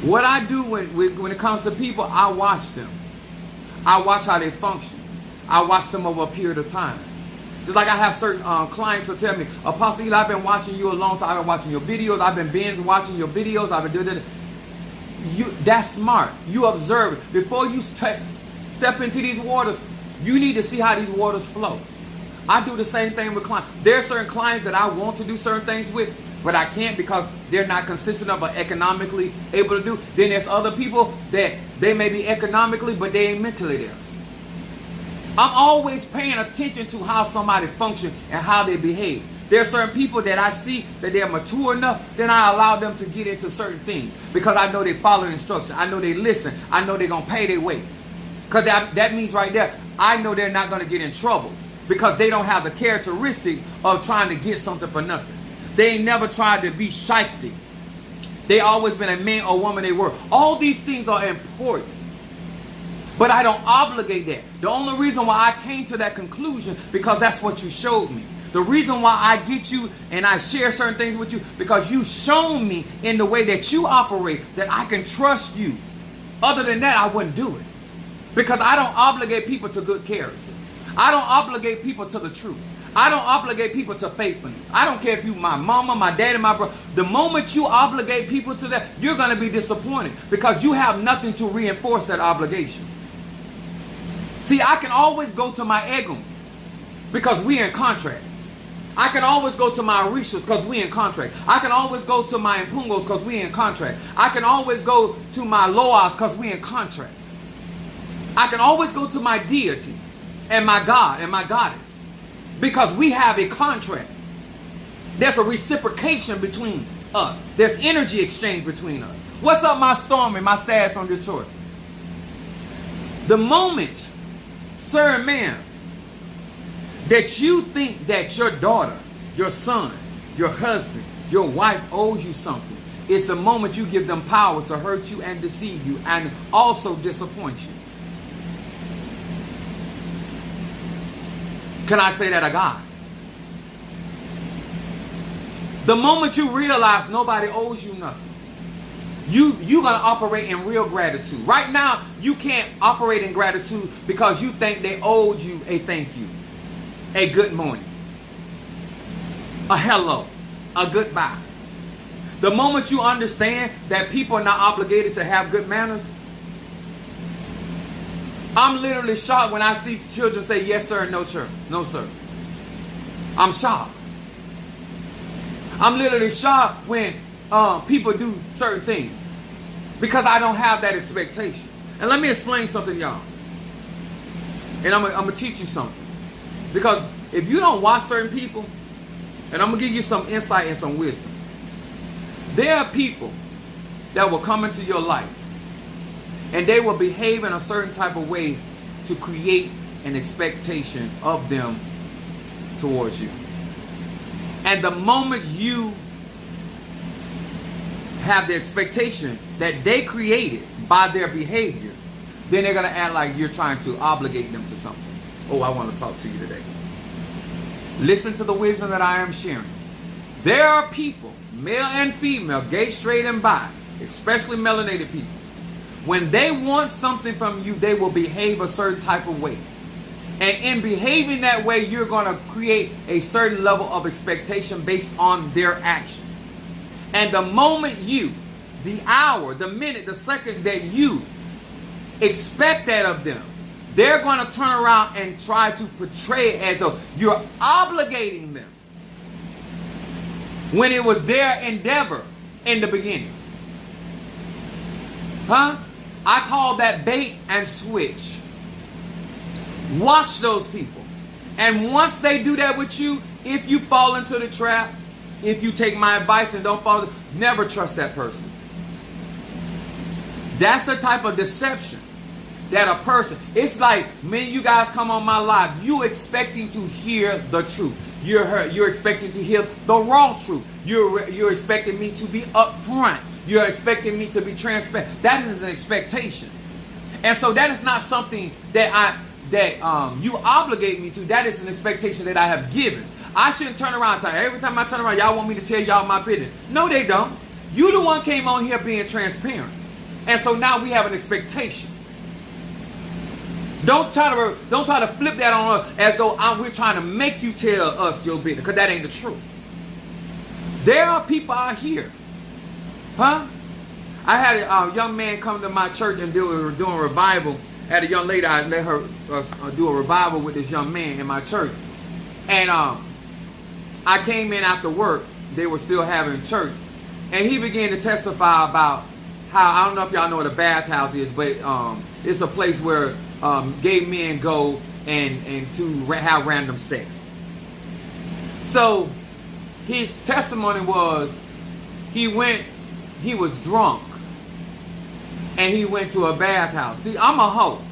What I do when it comes to people, I watch them. I watch how they function. I watch them over a period of time. Just like I have certain clients that tell me, Apostle Eli, I've been watching you a long time. I've been watching your videos. I've been binge watching your videos. I've been doing it. That's smart. You observe it. Before you step into these waters, you need to see how these waters flow. I do the same thing with clients. There are certain clients that I want to do certain things with, but I can't because they're not consistent of or economically able to do. Then there's other people that they may be economically, but they ain't mentally there. I'm always paying attention to how somebody functions and how they behave. There are certain people that I see that they're mature enough, then I allow them to get into certain things because I know they follow instructions. I know they listen. I know they're going to pay their way. Because that means right there, I know they're not going to get in trouble because they don't have the characteristic of trying to get something for nothing. They ain't never tried to be shiesty. They always been a man or woman they were. All these things are important. But I don't obligate that. The only reason why I came to that conclusion, because that's what you showed me. The reason why I get you and I share certain things with you, because you shown me in the way that you operate that I can trust you. Other than that, I wouldn't do it. Because I don't obligate people to good character. I don't obligate people to the truth. I don't obligate people to faithfulness. I don't care if you my mama, my daddy, my brother. The moment you obligate people to that, you're going to be disappointed because you have nothing to reinforce that obligation. See, I can always go to my Egum because we're in contract. I can always go to my Orishas because we're in contract. I can always go to my Impungos because we're in contract. I can always go to my Loas because we're in contract. I can always go to my deity and my God and my goddess because we have a contract. There's a reciprocation between us. There's energy exchange between us. What's up, my Stormy, my Sad from Detroit? The moment, sir and ma'am, that you think that your daughter, your son, your husband, your wife owes you something, it's the moment you give them power to hurt you and deceive you and also disappoint you. Can I say that of God? The moment you realize nobody owes you nothing, you're going to operate in real gratitude. Right now, you can't operate in gratitude because you think they owed you a thank you, a good morning, a hello, a goodbye. The moment you understand that people are not obligated to have good manners, I'm literally shocked when I see children say yes sir and no sir. No sir. I'm shocked. I'm literally shocked when people do certain things because I don't have that expectation. And let me explain something, y'all. And I'm going to teach you something. Because if you don't watch certain people, and I'm going to give you some insight and some wisdom. There are people that will come into your life And they will behave in a certain type of way to create an expectation of them towards you. And the moment you have the expectation that they created by their behavior, then they're going to act like you're trying to obligate them to something. Oh, I want to talk to you today. Listen to the wisdom that I am sharing. There are people, male and female, gay, straight, and bi, especially melanated people. When they want something from you, they will behave a certain type of way. And in behaving that way, you're going to create a certain level of expectation based on their action. And the moment you, the hour, the minute, the second that you expect that of them, they're going to turn around and try to portray it as though you're obligating them when it was their endeavor in the beginning. Huh? I call that bait and switch. Watch those people. And once they do that with you, if you fall into the trap, if you take my advice and don't follow, never trust that person. That's the type of deception that a person, it's like many of you guys come on my live, you expecting to hear the truth. You're expecting to hear the raw truth. You're expecting me to be upfront. You're expecting me to be transparent. That is an expectation. And so that is not something that you obligate me to. That is an expectation that I have given. I shouldn't turn around and tell you, every time I turn around, y'all want me to tell y'all my business. No, they don't. You the one came on here being transparent. And so now we have an expectation. Don't try to flip that on us as though we're trying to make you tell us your business, because that ain't the truth. There are people out here. Huh? I had a young man come to my church and doing revival. I had a young lady, I let her do a revival with this young man in my church. And I came in after work. They were still having church. And he began to testify about how, I don't know if y'all know what a bathhouse is, but it's a place where gay men go and to have random sex. So his testimony was he was drunk and he went to a bathhouse. See, I'm a hoe.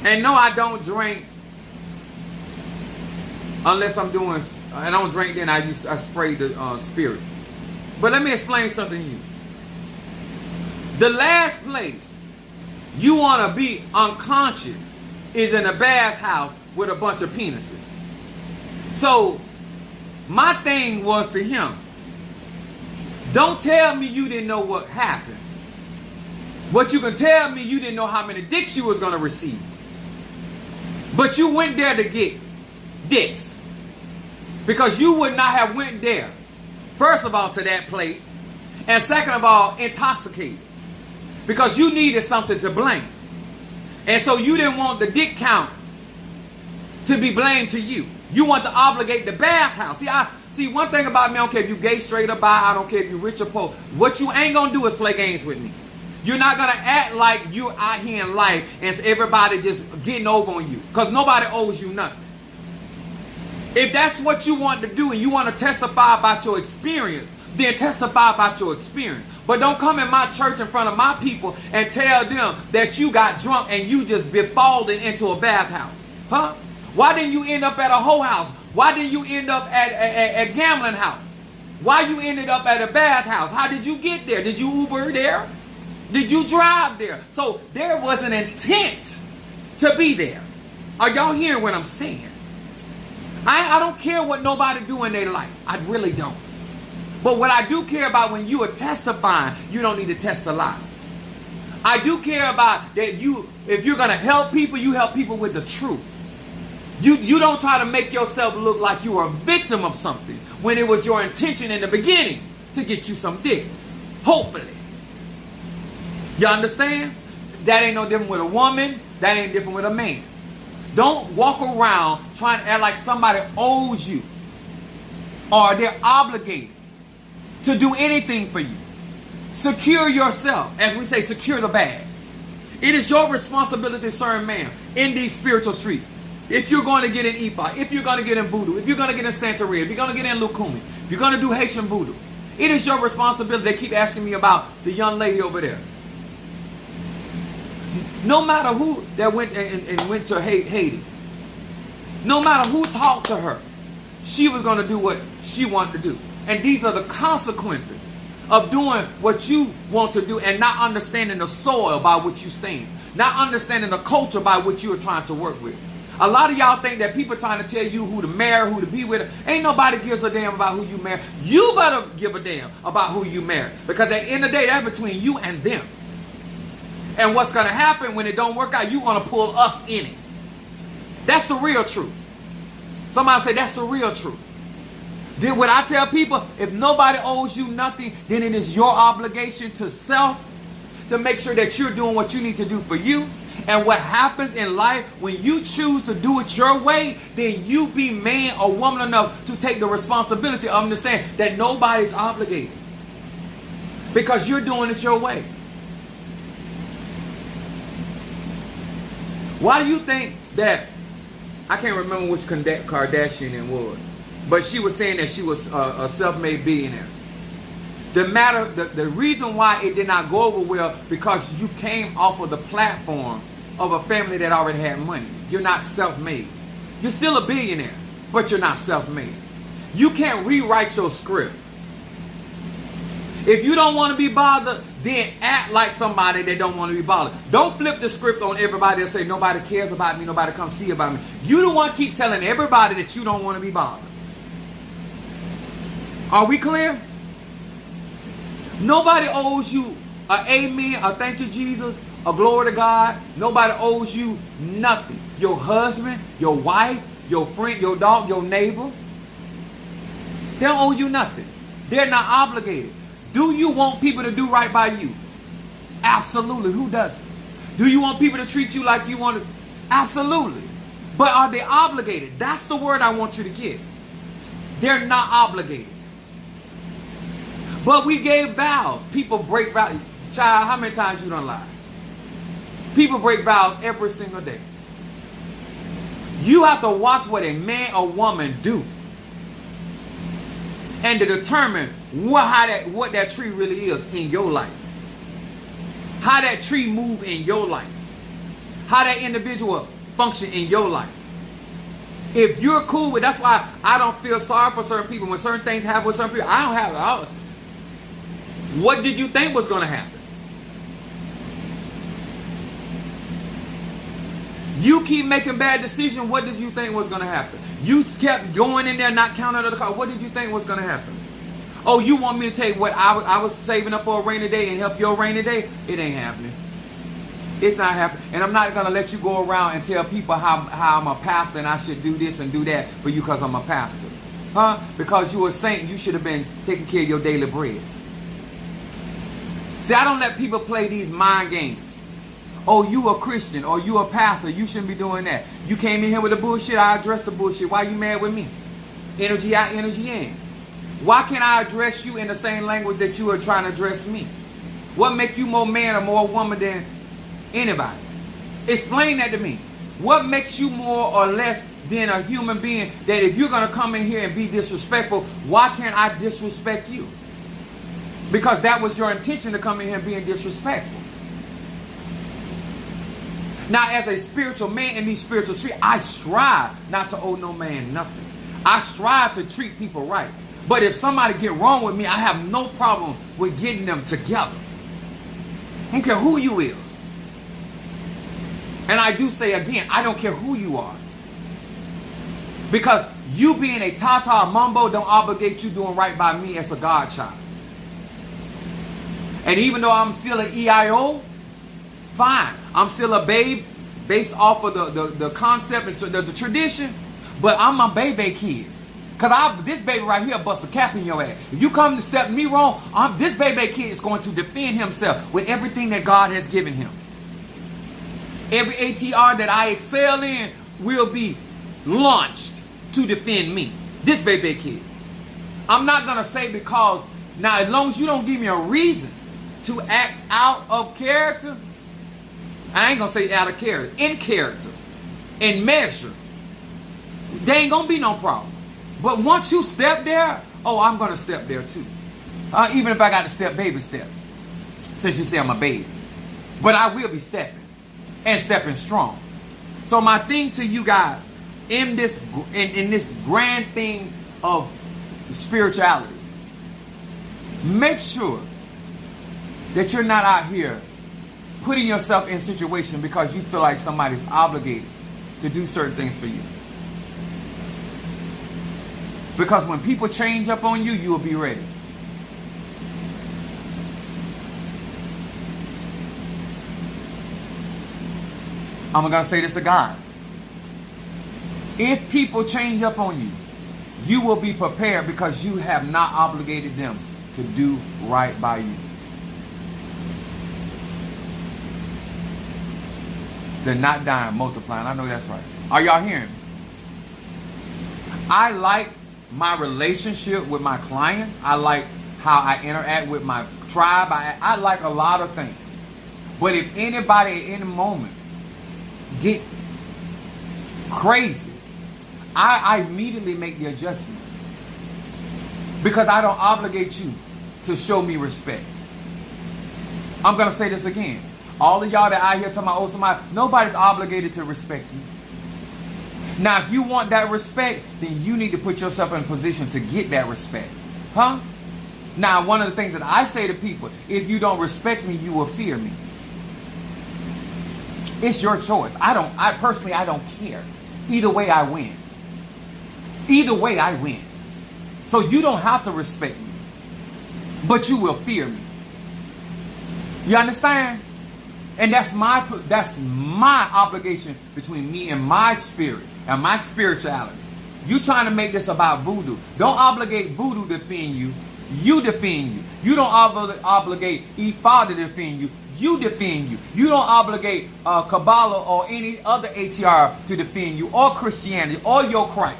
And no, I don't drink unless I'm doing, I don't drink then I spray the spirit. But let me explain something to you. The last place you want to be unconscious is in a bathhouse with a bunch of penises. So my thing was to him, don't tell me you didn't know what happened. But you can tell me you didn't know how many dicks you was going to receive. But you went there to get dicks. Because you would not have went there, first of all, to that place. And second of all, intoxicated. Because you needed something to blame. And so you didn't want the dick count to be blamed to you. You want to obligate the bathhouse. See, one thing about me, I don't care if you gay, straight, or bi, I don't care if you rich or poor. What you ain't going to do is play games with me. You're not going to act like you're out here in life and everybody just getting over on you. Because nobody owes you nothing. If that's what you want to do and you want to testify about your experience, then testify about your experience. But don't come in my church in front of my people and tell them that you got drunk and you just befallen into a bathhouse. Huh? Why didn't you end up at a hoe house? Why didn't you end up at a gambling house? Why you ended up at a bathhouse? How did you get there? Did you Uber there? Did you drive there? So there was an intent to be there. Are y'all hearing what I'm saying? I don't care what nobody do in their life. I really don't. But what I do care about, when you are testifying, you don't need to test a lie. I do care about that if you're going to help people, you help people with the truth. You don't try to make yourself look like you are a victim of something when it was your intention in the beginning to get you some dick. Hopefully. You understand? That ain't no different with a woman. That ain't different with a man. Don't walk around trying to act like somebody owes you or they're obligated to do anything for you. Secure yourself. As we say, secure the bag. It is your responsibility, sir and ma'am, in these spiritual streets. If you're going to get in Ifa, if you're going to get in Voodoo, if you're going to get in Santeria, if you're going to get in Lukumi, if you're going to do Haitian Voodoo, it is your responsibility. They keep asking me about the young lady over there. No matter who that went and went to Haiti. No matter who talked to her, she was going to do what she wanted to do. And these are the consequences of doing what you want to do and not understanding the soil by which you stand. Not understanding the culture by which you are trying to work with. A lot of y'all think that people trying to tell you who to marry, who to be with. Ain't nobody gives a damn about who you marry. You better give a damn about who you marry. Because at the end of the day, that's between you and them. And what's going to happen when it don't work out, you want to pull us in it. That's the real truth. Somebody say that's the real truth. Then when I tell people, if nobody owes you nothing, then it is your obligation to self to make sure that you're doing what you need to do for you. And what happens in life when you choose to do it your way, then you be man or woman enough to take the responsibility of understand that nobody's obligated. Because you're doing it your way. Why do you think that, I can't remember which Kardashian it was, but she was saying that she was a self-made billionaire. The reason why it did not go over well, because you came off of the platform of a family that already had money. You're not self-made. You're still a billionaire, but you're not self-made. You can't rewrite your script. If you don't want to be bothered, then act like somebody that don't want to be bothered. Don't flip the script on everybody and say nobody cares about me, nobody come see about me. You the one keep telling everybody that you don't want to be bothered. Are we clear? Nobody owes you a amen, a thank you Jesus, a glory to God. Nobody owes you nothing. Your husband, your wife, your friend, your dog, your neighbor. They don't owe you nothing. They're not obligated. Do you want people to do right by you? Absolutely. Who doesn't? Do you want people to treat you like you want to? Absolutely. But are they obligated? That's the word I want you to get. They're not obligated. But we gave vows. People break vows. Child, how many times you done lie? People break vows every single day. You have to watch what a man or woman do. And to determine what that tree really is in your life. How that tree move in your life. How that individual function in your life. If you're cool with, that's why I don't feel sorry for certain people. When certain things happen with certain people, I don't have. What did you think was going to happen? You keep making bad decisions. What did you think was going to happen? You kept going in there, not counting the car. What did you think was going to happen? Oh, you want me to take what I was saving up for a rainy day and help your rainy day? It ain't happening. It's not happening. And I'm not going to let you go around and tell people how I'm a pastor and I should do this and do that for you because I'm a pastor. Huh? Because you were a saint, you should have been taking care of your daily bread. See, I don't let people play these mind games. Oh, you a Christian or you a pastor, you shouldn't be doing that. You came in here with the bullshit, I addressed the bullshit. Why you mad with me? Energy out, energy in. Why can't I address you in the same language that you are trying to address me? What make you more man or more woman than anybody? Explain that to me. What makes you more or less than a human being that if you're going to come in here and be disrespectful, why can't I disrespect you? Because that was your intention to come in here being disrespectful. Now, as a spiritual man in these spiritual streets, I strive not to owe no man nothing. I strive to treat people right. But if somebody get wrong with me, I have no problem with getting them together. I don't care who you is. And I do say again, I don't care who you are. Because you being a Tata Mumbo don't obligate you doing right by me as a godchild. And even though I'm still an EIO, fine. I'm still a babe based off of the concept and the tradition. But I'm a baby kid. Because this baby right here busts a cap in your ass. If you come to step me wrong, this baby kid is going to defend himself with everything that God has given him. Every ATR that I excel in will be launched to defend me. This baby kid. I'm not going to say because, now as long as you don't give me a reason to act out of character, I ain't going to say out of character, in character, in measure, there ain't going to be no problem. But once you step there, oh, I'm going to step there too. Even if I got to step baby steps. Since you say I'm a baby. But I will be stepping. and stepping strong. So my thing to you guys, in this grand thing of spirituality, make sure that you're not out here putting yourself in a situation because you feel like somebody's obligated to do certain things for you. Because when people change up on you, you will be ready. I'm going to say this to God. If people change up on you, you will be prepared because you have not obligated them to do right by you. They're not dying, multiplying. I know that's right. Are y'all hearing me? I like my relationship with my clients. I like how I interact with my tribe. I like a lot of things. But if anybody at any moment get crazy, I immediately make the adjustment. Because I don't obligate you to show me respect. I'm going to say this again. All of y'all that out here talking about, oh, somebody, nobody's obligated to respect you. Now, if you want that respect, then you need to put yourself in a position to get that respect. Huh? Now, one of the things that I say to people, if you don't respect me, you will fear me. It's your choice. I personally don't care. Either way, I win. Either way, I win. So you don't have to respect me, but you will fear me. You understand? And that's my obligation between me and my spirit and my spirituality. You trying to make this about voodoo. Don't obligate voodoo to defend you. You defend you. You don't obligate Ifa to defend you. You defend you. You don't obligate Kabbalah or any other ATR to defend you, or Christianity, or your Christ.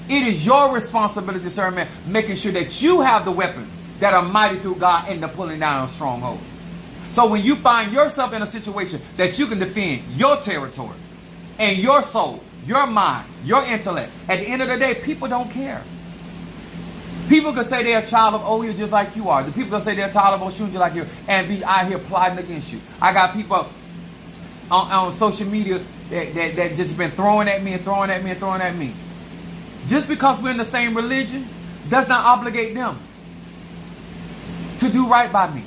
It is your responsibility, sir, man, making sure that you have the weapons that are mighty through God and the pulling down of strongholds. So when you find yourself in a situation that you can defend your territory and your soul, your mind, your intellect, at the end of the day, people don't care. People can say they're a child of Oya just like you are. The people can say they're a child of Oshun just like you and be out here plotting against you. I got people on social media that just been throwing at me and throwing at me and throwing at me. Just because we're in the same religion does not obligate them to do right by me.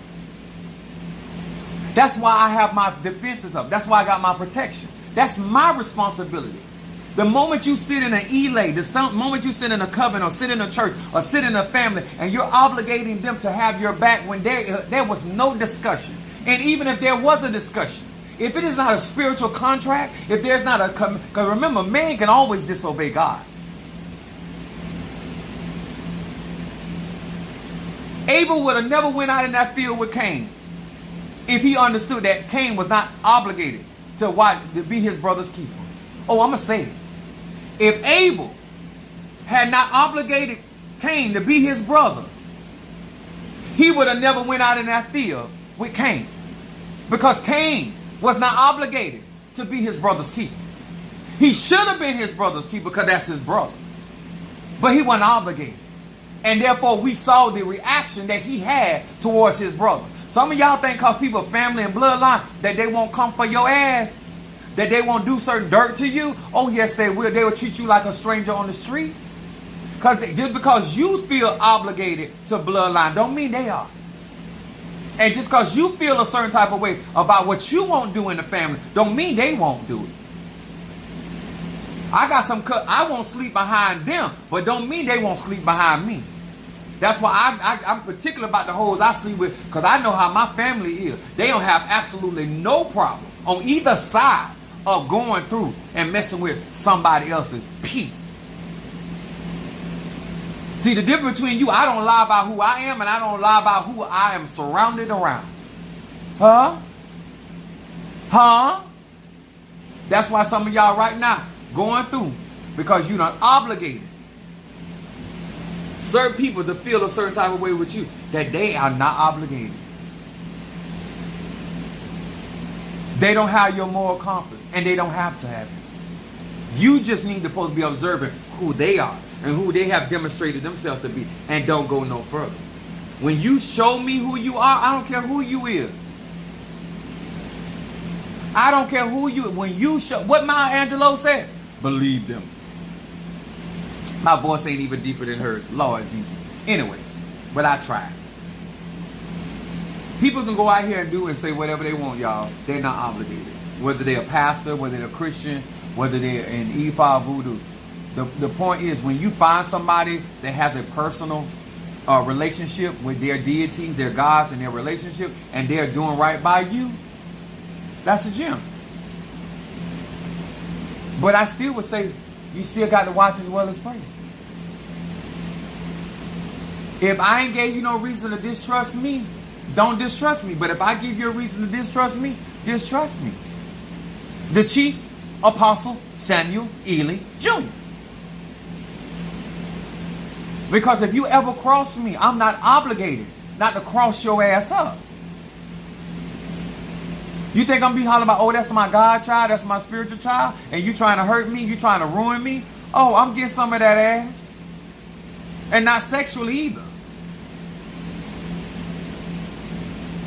That's why I have my defenses up. That's why I got my protection. That's my responsibility. The moment you sit in an elay, the moment you sit in a covenant or sit in a church or sit in a family and you're obligating them to have your back when there was no discussion. And even if there was a discussion, if it is not a spiritual contract, if there's not a... Because remember, man can always disobey God. Abel would have never went out in that field with Cain if he understood that Cain was not obligated to be his brother's keeper. Oh, I'm going to say it. If Abel had not obligated Cain to be his brother, he would have never went out in that field with Cain. Because Cain was not obligated to be his brother's keeper. He should have been his brother's keeper because that's his brother. But he wasn't obligated. And therefore we saw the reaction that he had towards his brother. Some of y'all think because people are family and bloodline that they won't come for your ass, that they won't do certain dirt to you. Oh yes, they will. They will treat you like a stranger on the street. Just because you feel obligated to bloodline don't mean they are. And just because you feel a certain type of way about what you won't do in the family don't mean they won't do it. I got some I won't sleep behind them, but don't mean they won't sleep behind me. That's why I'm particular about the hoes I sleep with, because I know how my family is. They don't have absolutely no problem on either side of going through and messing with somebody else's peace. See, the difference between you, I don't lie about who I am, and I don't lie about who I am surrounded around. Huh? Huh? That's why some of y'all right now going through, because you're not obligated certain people to feel a certain type of way with you that they are not obligated. They don't have your moral compass, and they don't have to have it. You just need to supposed to be observing who they are and who they have demonstrated themselves to be, and don't go no further. When you show me who you are, I don't care who you is. I don't care who you, when you show, what Maya Angelou said, believe them. My voice ain't even deeper than hers. Lord Jesus. Anyway, but I tried. People can go out here and do and say whatever they want, y'all. They're not obligated. Whether they're a pastor, whether they're a Christian, whether they're in Ifa voodoo. The point is, when you find somebody that has a personal relationship with their deities, their gods, and their relationship, and they're doing right by you, that's a gem. But I still would say, you still got to watch as well as pray. If I ain't gave you no reason to distrust me, don't distrust me. But if I give you a reason to distrust me, distrust me. The Chief Apostle Samuel Ely Jr. Because if you ever cross me, I'm not obligated not to cross your ass up. You think I'm be hollering about, oh, that's my God child, that's my spiritual child, and you trying to hurt me, you trying to ruin me? Oh, I'm getting some of that ass. And not sexually either.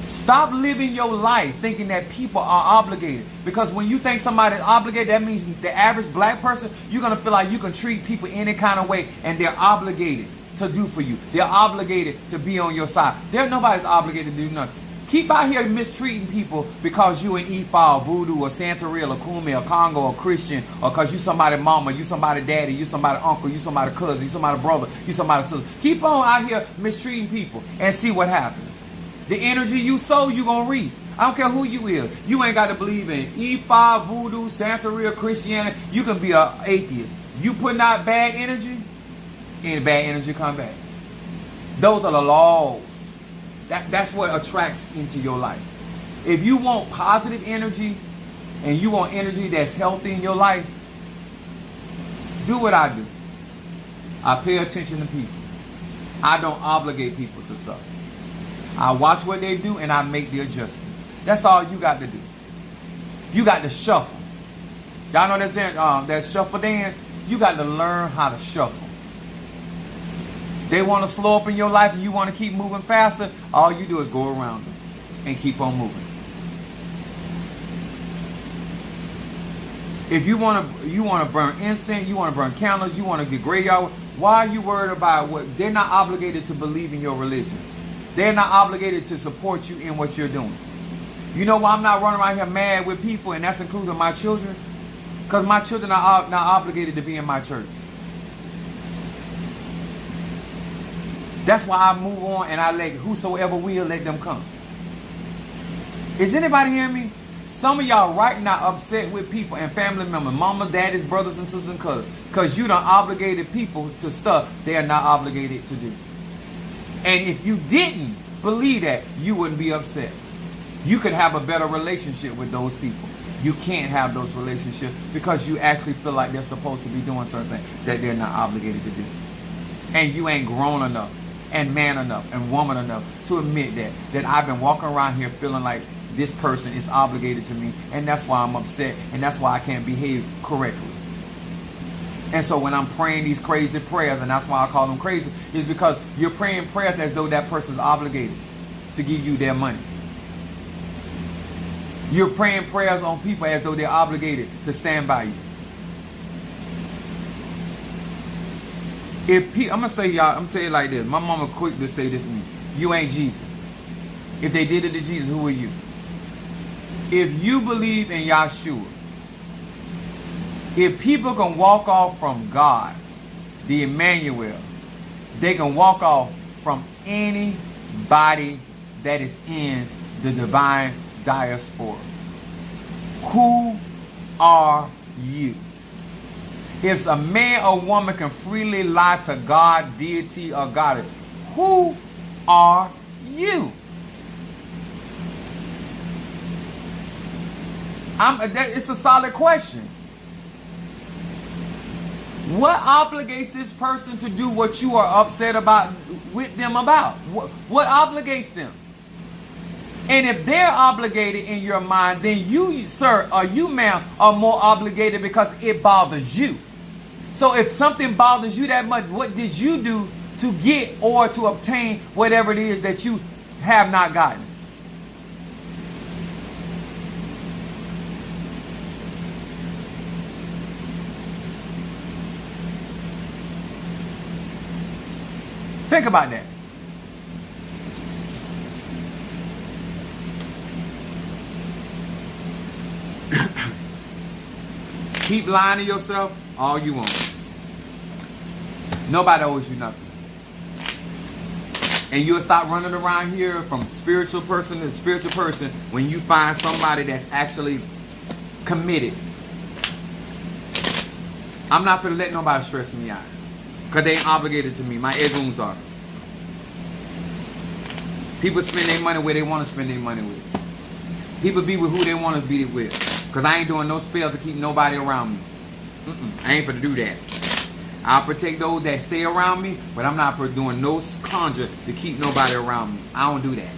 Stop living your life thinking that people are obligated. Because when you think somebody's obligated, that means the average black person, you're going to feel like you can treat people any kind of way, and they're obligated to do for you. They're obligated to be on your side. Nobody's obligated to do nothing. Keep out here mistreating people because you an Ifa or Voodoo or Santeria or Kumi or Congo or Christian, or because you somebody mama, you somebody daddy, you somebody uncle, you somebody cousin, you somebody brother, you somebody sister. Keep on out here mistreating people and see what happens. The energy you sow, you gonna reap. I don't care who you is. You ain't got to believe in Ifa, Voodoo, Santeria, Christianity. You can be an atheist. You putting out bad energy, and bad energy come back. Those are the laws. That's what attracts into your life. If you want positive energy and you want energy that's healthy in your life, do what I do. I pay attention to people. I don't obligate people to stuff. I watch what they do and I make the adjustment. That's all you got to do. You got to shuffle. Y'all know that shuffle dance? You got to learn how to shuffle. They want to slow up in your life and you want to keep moving faster, all you do is go around them and keep on moving. If you want to burn incense, you want to burn candles, you want to get graveyard, why are you worried about what? They're not obligated to believe in your religion. They're not obligated to support you in what you're doing. You know why I'm not running around here mad with people, and that's including my children? Because my children are not obligated to be in my church. That's why I move on and I let whosoever will, let them come. Is anybody hearing me? Some of y'all right now upset with people and family members, mama, daddies, brothers and sisters and cousins, because you done obligated people to stuff they are not obligated to do. And if you didn't believe that, you wouldn't be upset. You could have a better relationship with those people. You can't have those relationships because you actually feel like they're supposed to be doing something that they're not obligated to do. And you ain't grown enough and man enough and woman enough to admit that I've been walking around here feeling like this person is obligated to me, and that's why I'm upset, and that's why I can't behave correctly. And so when I'm praying these crazy prayers, and that's why I call them crazy, is because you're praying prayers as though that person's obligated to give you their money. You're praying prayers on people as though they're obligated to stand by you. I'm gonna say y'all, I'm gonna tell you like this. My mama quick to say this to me. You ain't Jesus. If they did it to Jesus, who are you? If you believe in Yahshua, if people can walk off from God, the Emmanuel, they can walk off from anybody that is in the divine diaspora. Who are you? If a man or woman can freely lie to God, deity, or goddess, who are you? It's a solid question. What obligates this person to do what you are upset about with them about? What obligates them? And if they're obligated in your mind, then you, sir, or you, ma'am, are more obligated because it bothers you. So if something bothers you that much, what did you do to get or to obtain whatever it is that you have not gotten? Think about that. Keep lying to yourself all you want. Nobody owes you nothing. And you'll stop running around here from spiritual person to spiritual person when you find somebody that's actually committed. I'm not going to let nobody stress me out. Because they ain't obligated to me. My egg wounds are. People spend their money where they want to spend their money with. People be with who they want to be with. Because I ain't doing no spell to keep nobody around me. I ain't going to do that. I'll protect those that stay around me, but I'm not doing no conjure to keep nobody around me. I don't do that.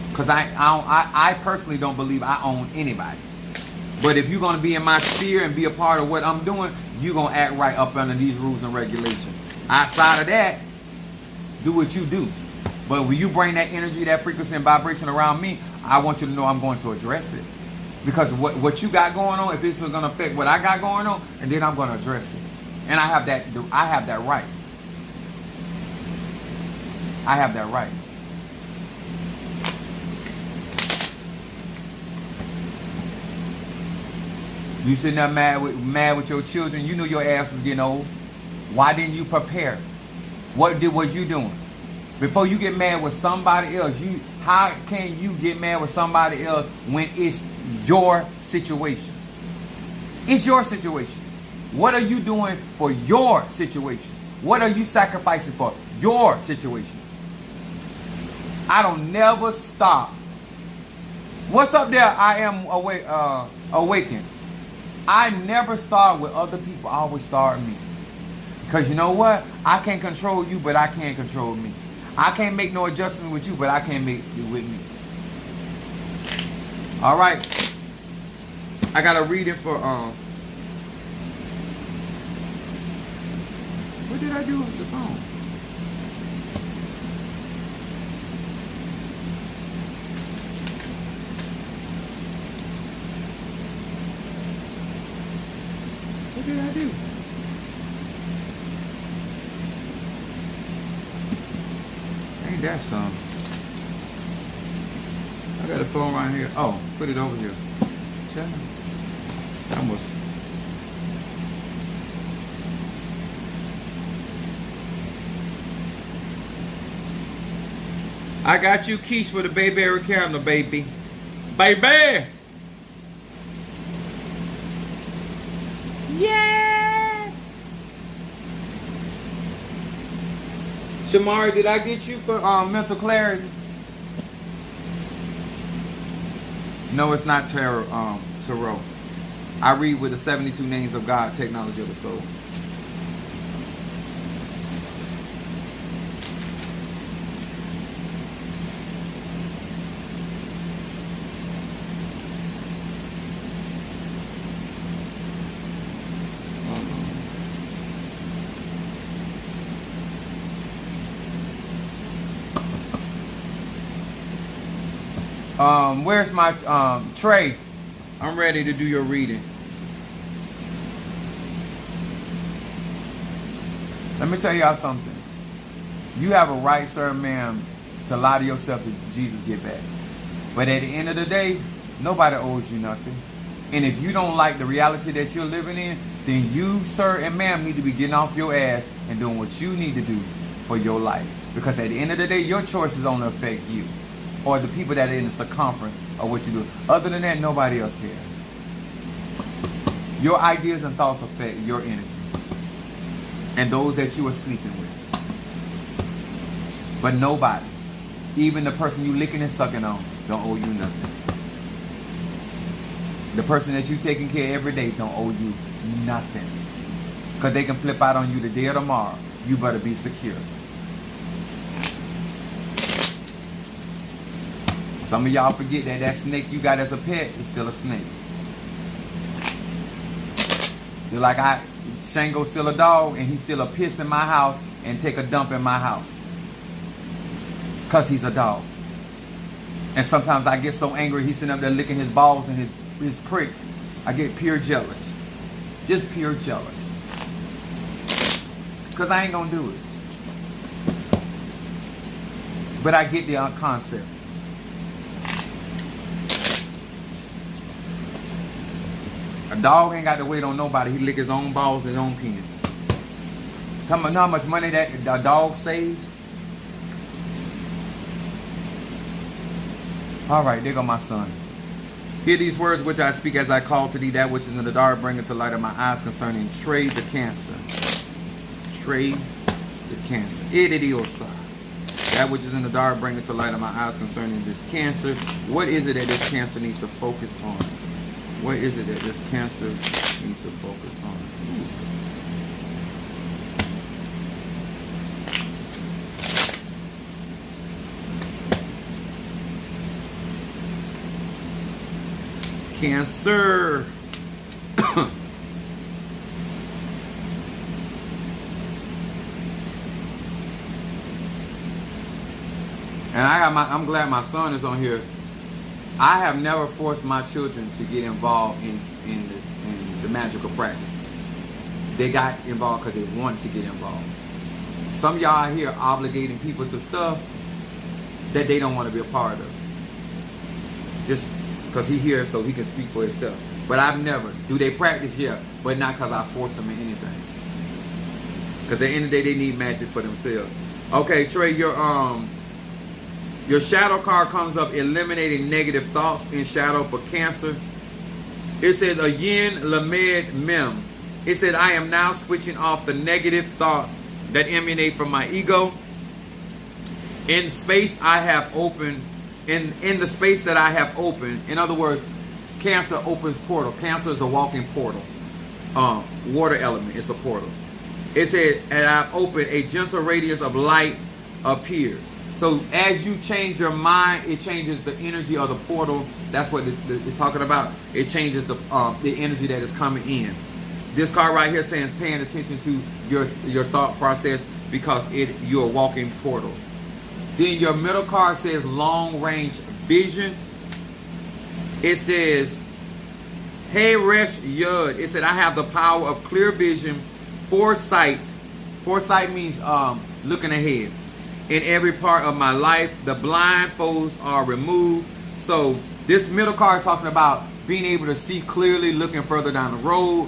Because I personally don't believe I own anybody. But if you're going to be in my sphere and be a part of what I'm doing, you're going to act right up under these rules and regulations. Outside of that, do what you do. But when you bring that energy, that frequency and vibration around me, I want you to know I'm going to address it. Because what you got going on, if it's going to affect what I got going on, and then I'm going to address it. And I have that right. I have that right. You sitting there mad with your children. You knew your ass was getting old. Why didn't you prepare? What was you doing? Before you get mad with somebody else, how can you get mad with somebody else when it's your situation? It's your situation. What are you doing for your situation? What are you sacrificing for your situation? I don't never stop. What's up there? I am awakened. I never start with other people. I always start me. Because you know what? I can't control you, but I can control me. I can't make no adjustment with you, but I can make it with me. All right. I got to read it for... What did I do with the phone? What did I do? Ain't that some? I got a phone right here. Oh, put it over here. That almost... I got you quiche for the Bayberry caramel, baby. Baby! Yes! Shamari, did I get you for mental clarity? No, it's not tarot. I read with the 72 names of God, technology of the soul. Where's my tray? I'm ready to do your reading. Let me tell y'all something. You have a right, sir, ma'am, to lie to yourself to Jesus get back. But at the end of the day, nobody owes you nothing. And if you don't like the reality that you're living in, then you, sir and ma'am, need to be getting off your ass and doing what you need to do for your life. Because at the end of the day, your choices only affect you. Or the people that are in the circumference of what you do. Other than that, nobody else cares. Your ideas and thoughts affect your energy. And those that you are sleeping with. But nobody, even the person you licking and sucking on, don't owe you nothing. The person that you taking care of every day don't owe you nothing. Because they can flip out on you today or tomorrow. You better be secure. Some of y'all forget that that snake you got as a pet is still a snake. Just like Shango's still a dog and he's still a piss in my house and take a dump in my house. Because he's a dog. And sometimes I get so angry he's sitting up there licking his balls and his prick. I get pure jealous. Just pure jealous. Because I ain't going to do it. But I get the concept. A dog ain't got to wait on nobody. He lick his own balls, his own penis. Tell me how much money that a dog saves. All right, there go my son. Hear these words which I speak as I call to thee that which is in the dark, bring it to light of my eyes concerning trade the cancer. Trade the cancer. Idiosa. That which is in the dark, bring it to light of my eyes concerning this cancer. What is it that this cancer needs to focus on? What is it that this cancer needs to focus on? Cancer. And I'm glad my son is on here. I have never forced my children to get involved in the magical practice. They got involved because they wanted to get involved. Some of y'all out here obligating people to stuff that they don't want to be a part of. Just because he here so he can speak for himself. But I've never. Do they practice? Yeah. But not because I force them in anything. Because at the end of the day, they need magic for themselves. Okay, Trey, your shadow card comes up, eliminating negative thoughts in shadow for Cancer. It says, a yin lamed mem. It said, I am now switching off the negative thoughts that emanate from my ego. In space I have opened, in the space that I have opened, in other words, Cancer opens portal. Cancer is a walking portal. Water element, it's a portal. It said, and I've opened, a gentle radius of light appears. So as you change your mind, it changes the energy of the portal. That's what it's talking about. It changes the energy that is coming in. This card right here says paying attention to your thought process because you're a walking portal. Then your middle card says long range vision. It says, hey Resh Yud. It said, I have the power of clear vision, foresight. Foresight means looking ahead. In every part of my life, the blindfolds are removed. So this middle card is talking about being able to see clearly, looking further down the road.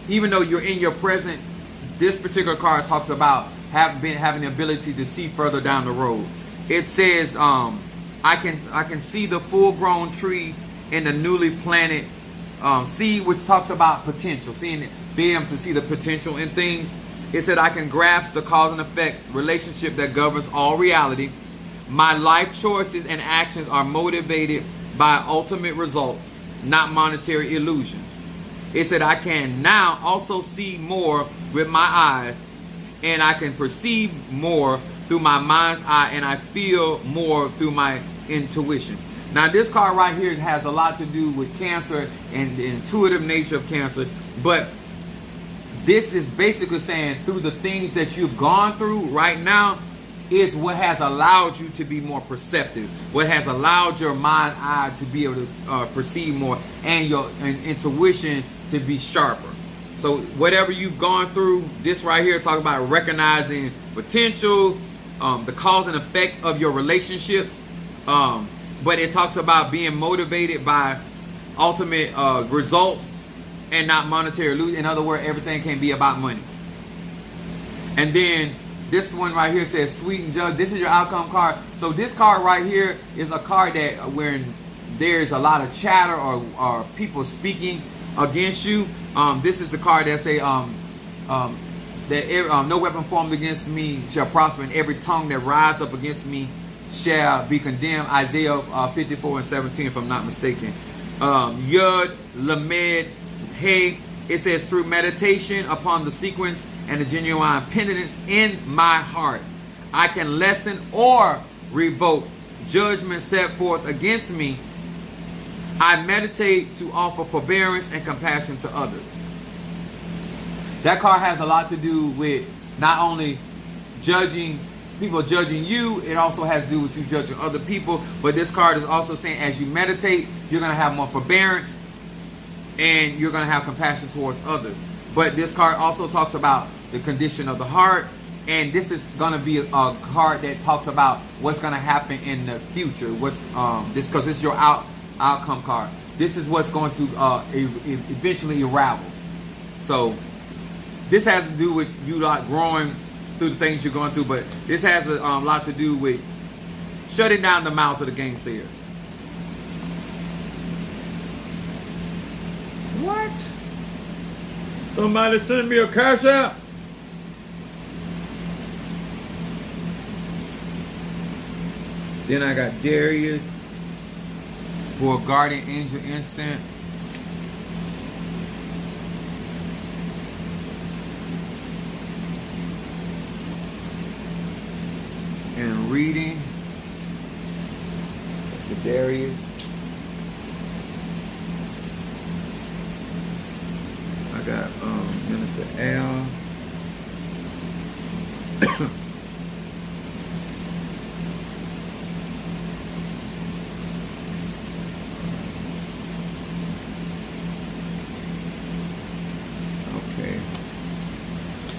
Even though you're in your present, this particular card talks about having the ability to see further down the road. It says, I can see the full-grown tree in the newly planted seed, which talks about potential, being able to see the potential in things. It said, I can grasp the cause and effect relationship that governs all reality. My life choices and actions are motivated by ultimate results, not monetary illusions. It said, I can now also see more with my eyes, and I can perceive more through my mind's eye, and I feel more through my intuition. Now, this card right here has a lot to do with Cancer and the intuitive nature of Cancer, but this is basically saying through the things that you've gone through right now is what has allowed you to be more perceptive, what has allowed your mind eye to be able to perceive more, and your intuition to be sharper. So whatever you've gone through, this right here talks about recognizing potential, the cause and effect of your relationships, but it talks about being motivated by ultimate results and not monetary illusion. In other words, everything can be about money. And then this one right here says sweet and judge. This is your outcome card. So this card right here is a card that when there's a lot of chatter or people speaking against you, this is the card that say no weapon formed against me shall prosper, and every tongue that rises up against me shall be condemned. Isaiah 54:17, if I'm not mistaken. Yud Lamed Hey, it says, through meditation upon the sequence and the genuine penitence in my heart, I can lessen or revoke judgment set forth against me. I meditate to offer forbearance and compassion to others. That card has a lot to do with not only people judging you, it also has to do with you judging other people. But this card is also saying as you meditate, you're going to have more forbearance and you're going to have compassion towards others. But this card also talks about the condition of the heart And this is gonna be a card that talks about what's gonna happen in the future. What's this, because it's your outcome card. This is what's going to eventually unravel. So this has to do with you like growing through the things you're going through, but this has a lot to do with shutting down the mouth of the gangsters. What? Somebody send me a cash app. Then I got Darius for Guardian Angel Incense. And reading. That's for Darius. I got Minister Al. Okay.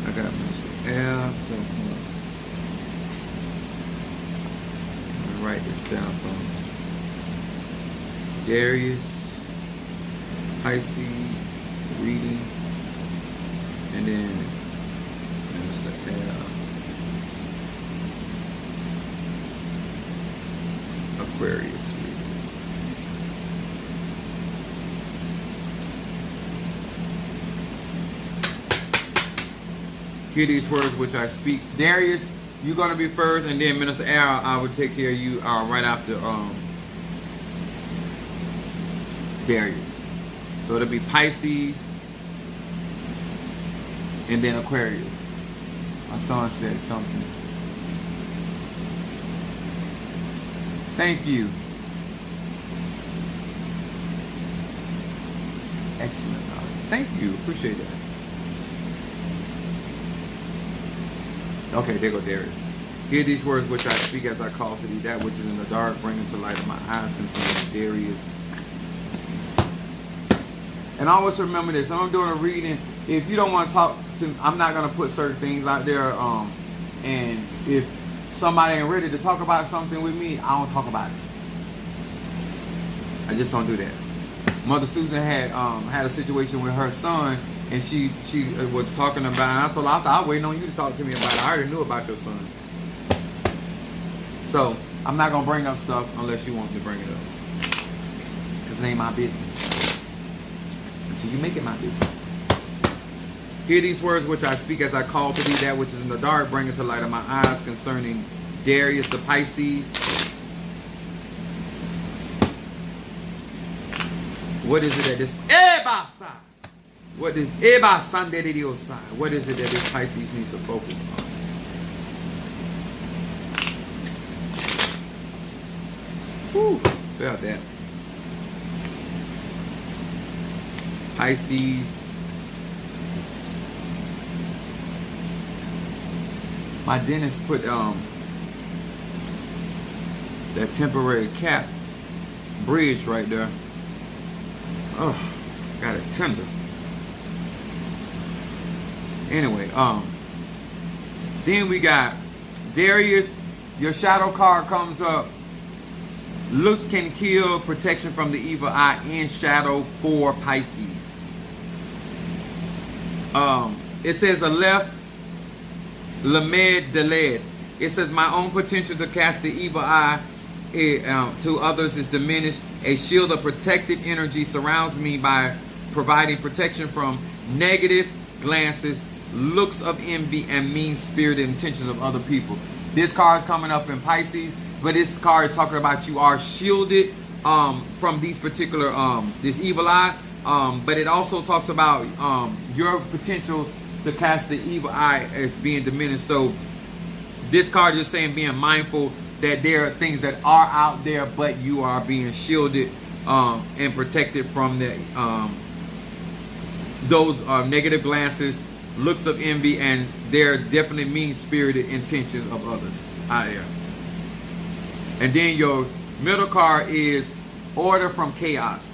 I got Minister Al. So I'm gonna write this down. So Darius, Pisces, reading, and then Minister Al, Aquarius reading. Hear these words which I speak. Darius, you're gonna be first, and then Minister Al, I will take care of you right after Darius. So it'll be Pisces and then Aquarius. My son said something. Thank you. Excellent. Thank you. Appreciate that. Okay, there go Darius. Hear these words which I speak as I call to thee, that which is in the dark, bring into light of my eyes concerning Darius. And always remember this, when I'm doing a reading, if you don't want to talk to, I'm not going to put certain things out there. And if somebody ain't ready to talk about something with me, I don't talk about it. I just don't do that. Mother Susan had a situation with her son, and she was talking about it. And I told her, I said, I was waiting on you to talk to me about it. I already knew about your son. So I'm not going to bring up stuff unless you want me to bring it up. Because it ain't my business. Until you make it my business. Hear these words which I speak as I call to thee, that which is in the dark, bring it to light of my eyes concerning Darius the Pisces. What is it that this what is what is it that this Pisces needs to focus on? Whew, felt that. Pisces. My dentist put that temporary cap bridge right there. Oh, got it tender. Anyway, then we got Darius. Your shadow card comes up. Looks can kill, protection from the evil eye in shadow for Pisces. It says Aleph Lamed Deled. It says my own potential to cast the evil eye to others is diminished. A shield of protected energy surrounds me by providing protection from negative glances, looks of envy, and mean-spirited intentions of other people. This card is coming up in Pisces, but this card is talking about you are shielded from these particular this evil eye. But it also talks about your potential to cast the evil eye as being diminished. So this card is saying being mindful that there are things that are out there, but you are being shielded and protected from the those negative glances, looks of envy, and their definitely mean-spirited intentions of others out there. And then your middle card is order from chaos.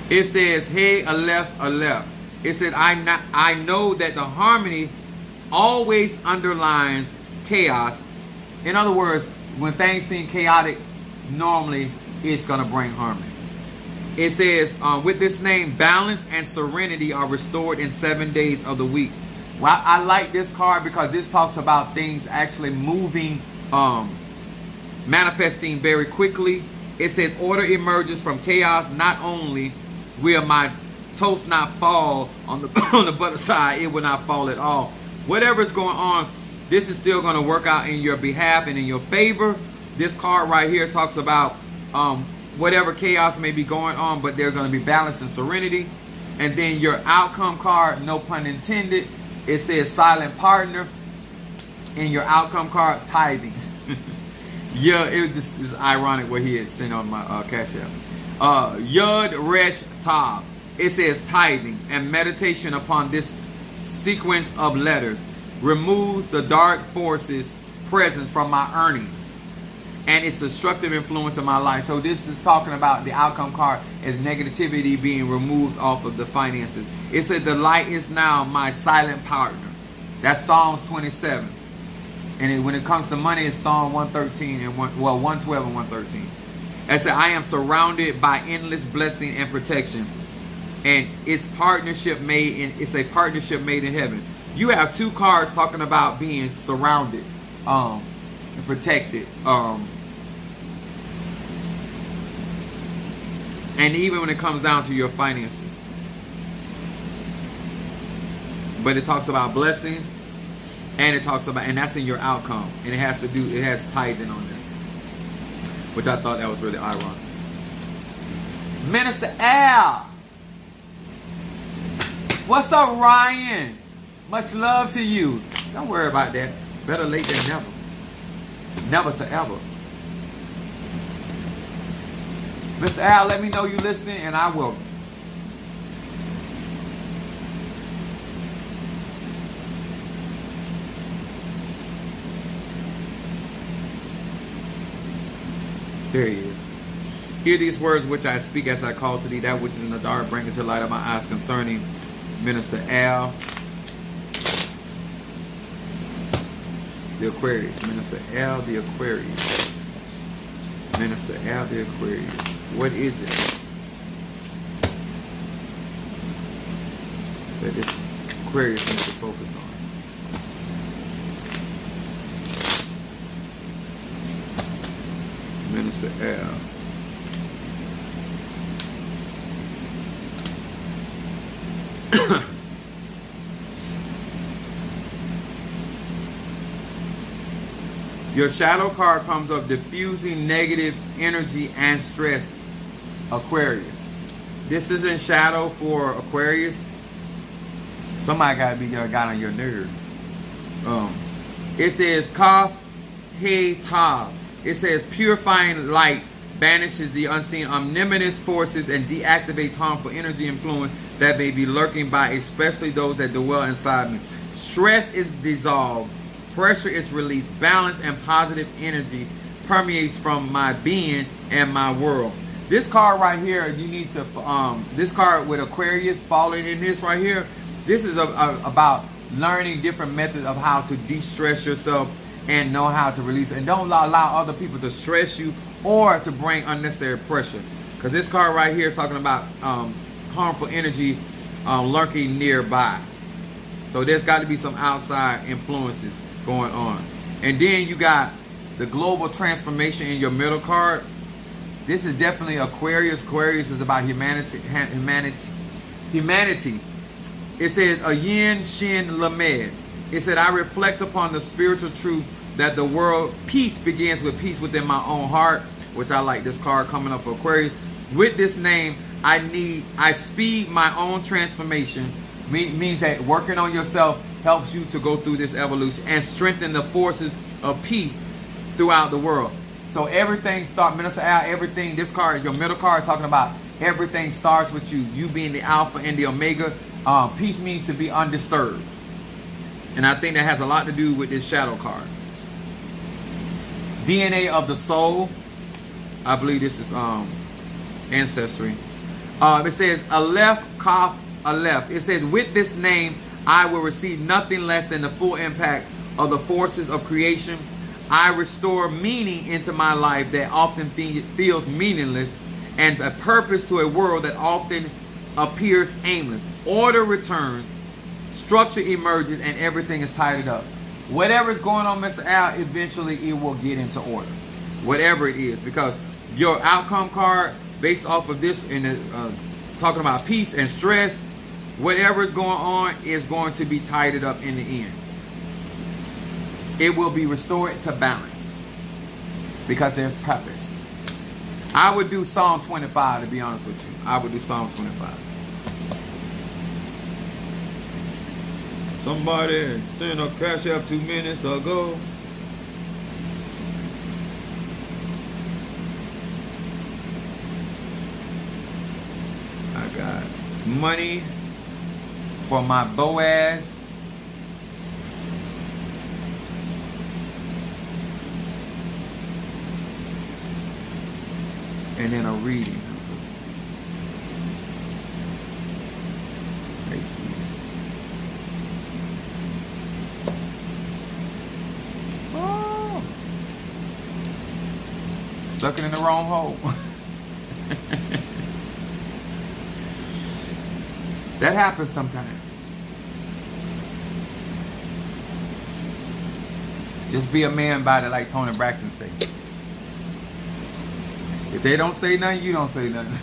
It says, hey, Aleph, Aleph. It said, I know that the harmony always underlines chaos. In other words, when things seem chaotic, normally it's going to bring harmony. It says, with this name, balance and serenity are restored in 7 days of the week. Well, I like this card because this talks about things actually moving, manifesting very quickly. It says, order emerges from chaos. Not only will my toast not fall on the on the butter side, it will not fall at all. Whatever is going on, this is still going to work out in your behalf and in your favor. This card right here talks about whatever chaos may be going on, but there's going to be balance and serenity. And then your outcome card, no pun intended, it says silent partner. And your outcome card, tithing. Yeah, it's ironic what he had sent on my Cash App. Yud Resh Tav. It says tithing and meditation upon this sequence of letters. Remove the dark forces presence from my earnings and its destructive influence in my life. So this is talking about the outcome card as negativity being removed off of the finances. It said the light is now my silent partner. That's Psalms 27. And when it comes to money, it's Psalm 113 and 112 and 113. It said I am surrounded by endless blessing and protection. And it's a partnership made in heaven. You have two cards talking about being surrounded, and protected, and even when it comes down to your finances. But it talks about blessing, and it talks about, and that's in your outcome, and it has tithing on there, which I thought that was really ironic. Minister Al. What's up, Ryan? Much love to you. Don't worry about that. Better late than never. Never to ever. Mr. Al, let me know you listening and I will. There he is. Hear these words which I speak as I call to thee, that which is in the dark, bring it to light of my eyes concerning Minister Al. The Aquarius. Minister Al the Aquarius. Minister Al the Aquarius. What is it that this Aquarius needs to focus on? Minister Al. Your shadow card comes up, diffusing negative energy and stress, Aquarius. This is in shadow for Aquarius. Somebody got on your nerves. It says Kaf He Tav. It says purifying light banishes the unseen omnipotent forces and deactivates harmful energy influence that may be lurking by, especially those that dwell inside me. Stress is dissolved. Pressure is released. Balance and positive energy permeates from my being and my world. This card right here, you need to, this card with Aquarius falling in this right here, this is about learning different methods of how to de-stress yourself and know how to release it. And don't allow other people to stress you or to bring unnecessary pressure. Because this card right here is talking about harmful energy lurking nearby. So there's got to be some outside influences going on. And then you got the global transformation in your middle card. This is definitely Aquarius. Aquarius is about humanity. It says a yin shin lamed. It said I reflect upon the spiritual truth that the world peace begins with peace within my own heart, which I like this card coming up for Aquarius. With this name, I speed my own transformation. Means that working on yourself helps you to go through this evolution and strengthen the forces of peace throughout the world. So everything starts, Minister Al, everything, this card, your middle card, talking about everything starts with you. You being the Alpha and the Omega. Peace means to be undisturbed. And I think that has a lot to do with this shadow card. DNA of the soul. I believe this is ancestry. It says Aleph Kaf Aleph. It says, with this name, I will receive nothing less than the full impact of the forces of creation. I restore meaning into my life that often feels meaningless, and a purpose to a world that often appears aimless. Order returns, structure emerges, and everything is tidied up. Whatever is going on, Mr. Al, eventually it will get into order. Whatever it is, because your outcome card, based off of this, and talking about peace and stress, whatever is going on is going to be tidied up in the end. It will be restored to balance because there's purpose. I would do Psalm 25, to be honest with you. I would do Psalm 25. Somebody sent a crash up 2 minutes ago. I got money for my Boaz. And then a reading. Let's see. Oh. Stuck it in the wrong hole. That happens sometimes. Just be a man about it, like Tony Braxton said. If they don't say nothing, you don't say nothing.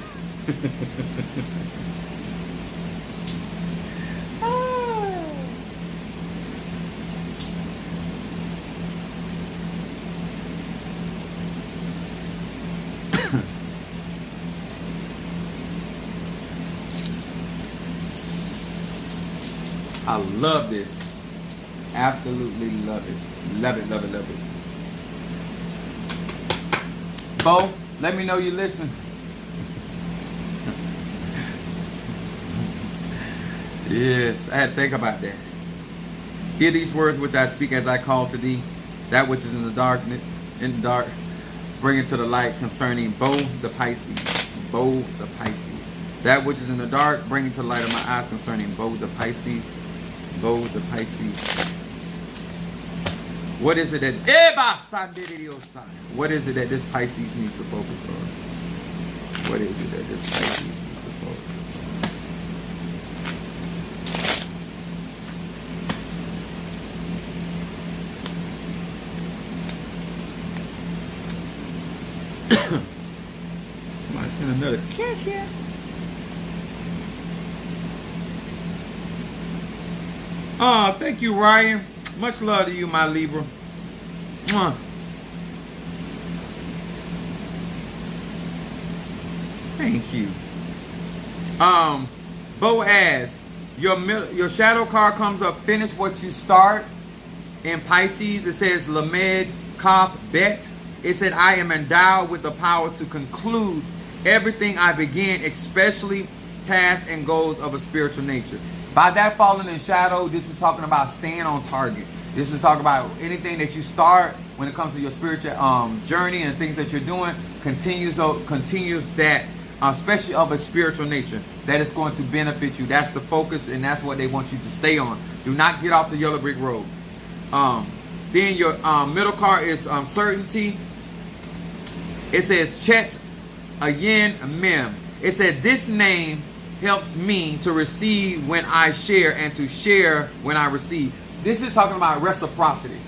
I love this. Absolutely love it. Love it, love it, love it. Bo, let me know you're listening. Yes, I had to think about that. Hear these words which I speak as I call to thee, that which is in the darkness, in the dark, bring it to the light concerning Bo the Pisces. Bo the Pisces. That which is in the dark, bring it to the light of my eyes concerning Bo the Pisces. Bo the Pisces. What is it that this Pisces needs to focus on? What is it that this Pisces needs to focus on? Might send another cash here. Oh, thank you, Ryan. Much love to you, my Libra. Mwah. Thank you. Boaz, your shadow card comes up. Finish what you start. In Pisces, it says Lamed Kaf Bet. It said, I am endowed with the power to conclude everything I begin, especially tasks and goals of a spiritual nature. By that falling in shadow, this is talking about staying on target. This is talking about anything that you start when it comes to your spiritual journey and things that you're doing, continues that, especially of a spiritual nature, that is going to benefit you. That's the focus, and that's what they want you to stay on. Do not get off the yellow brick road. Then your middle card is certainty. It says Chet Ayin Mem. It said this name helps me to receive when I share and to share when I receive. This is talking about reciprocity.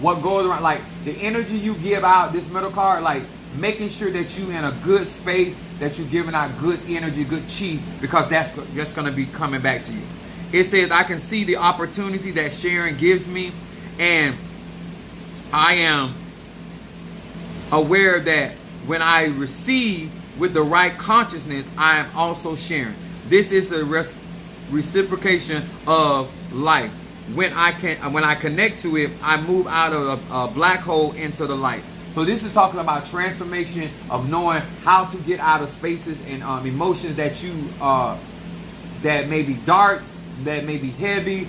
What goes around, like the energy you give out, this middle card, like making sure that you in a good space, that you're giving out good energy, good chi, because that's going to be coming back to you. It says, I can see the opportunity that sharing gives me, and I am aware that when I receive with the right consciousness, I am also sharing. This is a reciprocation of life. When I connect to it, I move out of a black hole into the light. So this is talking about transformation of knowing how to get out of spaces and emotions that you that may be dark, that may be heavy.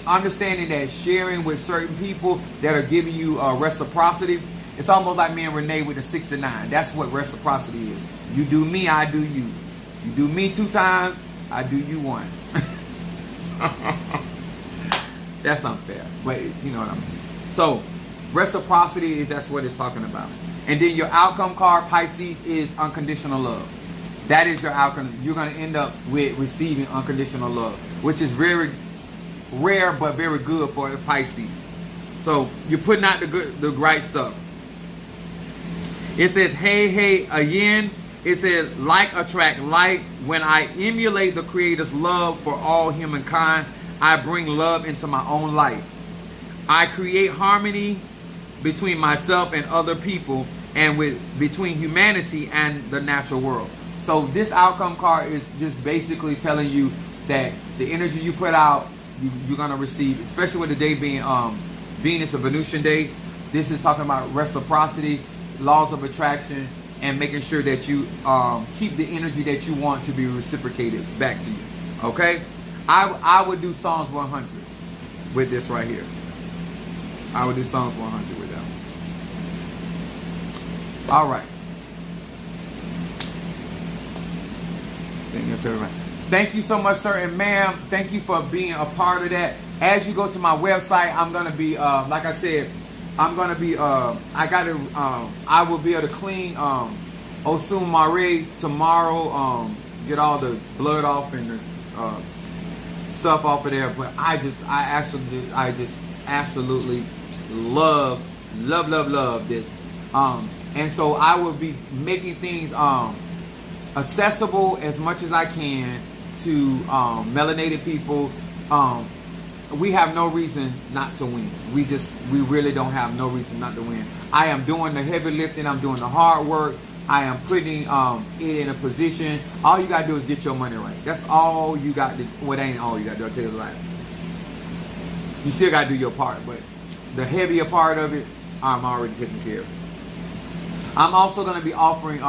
Understanding that sharing with certain people that are giving you reciprocity. It's almost like me and Renee with the 69. That's what reciprocity is. You do me, I do you. You do me 2 times, I do you 1. That's unfair, but you know what I mean. So, reciprocity is that's what it's talking about. And then your outcome card, Pisces, is unconditional love. That is your outcome. You're going to end up with receiving unconditional love, which is very rare but very good for Pisces. So you're putting out the right stuff. It says, hey, again. It says, like attract like. When I emulate the Creator's love for all humankind, I bring love into my own life. I create harmony between myself and other people, and between humanity and the natural world. So this outcome card is just basically telling you that the energy you put out, you're going to receive, especially with the day being Venus, a Venusian day. This is talking about reciprocity, laws of attraction, and making sure that you keep the energy that you want to be reciprocated back to you. Okay? I would do Psalms 100 with this right here. I would do Psalms 100 with that. All right. Thank you so much, sir and ma'am. Thank you for being a part of that. As you go to my website, I'm gonna be like I said, I'm gonna be I will be able to clean Osun Mare tomorrow. Get all the blood off and the stuff off of there. But I just absolutely love this. And so I will be making things accessible as much as I can to melanated people. We have no reason not to win. We really don't have no reason not to win. I am doing the heavy lifting. I'm doing the hard work. I am putting it in a position. All you gotta do is get your money right. That's all you got to. Well, that ain't all you gotta do. I'll tell you the lie. You still gotta do your part, but the heavier part of it, I'm already taking care of. I'm also gonna be offering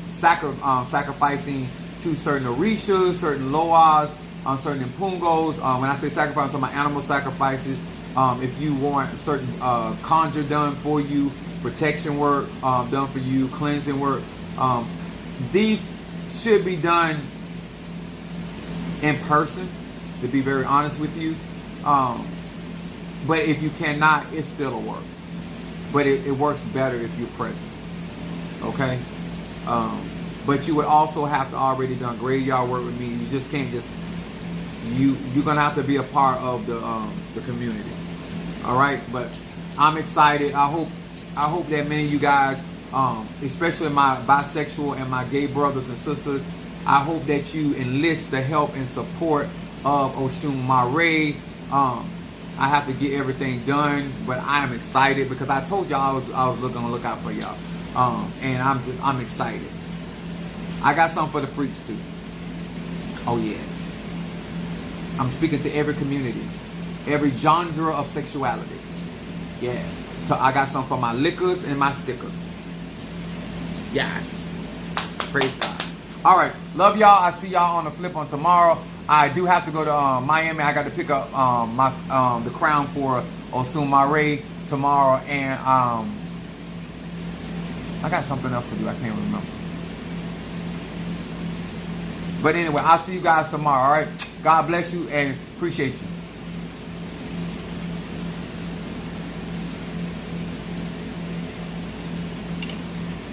sacrificing to certain Orishas, certain Loas, certain Impungos. When I say sacrifice, I'm talking about animal sacrifices. If you want certain conjure done for you, protection work done for you, cleansing work, these should be done in person, to be very honest with you. But if you cannot, it still will work. But it works better if you're present. Okay? But you would also have to already done graveyard work with me. You just can't you're gonna have to be a part of the community. All right, but I'm excited. I hope that many of you guys, especially my bisexual and my gay brothers and sisters, I hope that you enlist the help and support of Osun Mare. I have to get everything done, but I am excited because I told y'all I was gonna look out for y'all, and I'm excited. I got something for the freaks too. Oh yes, I'm speaking to every community, every genre of sexuality. Yes, so I got something for my lickers and my stickers. Yes, praise God. All right, love y'all. I see y'all on the flip on tomorrow. I do have to go to Miami. I got to pick up the crown for Osun Mare tomorrow, and I got something else to do. I can't remember. But anyway, I'll see you guys tomorrow. All right. God bless you and appreciate you.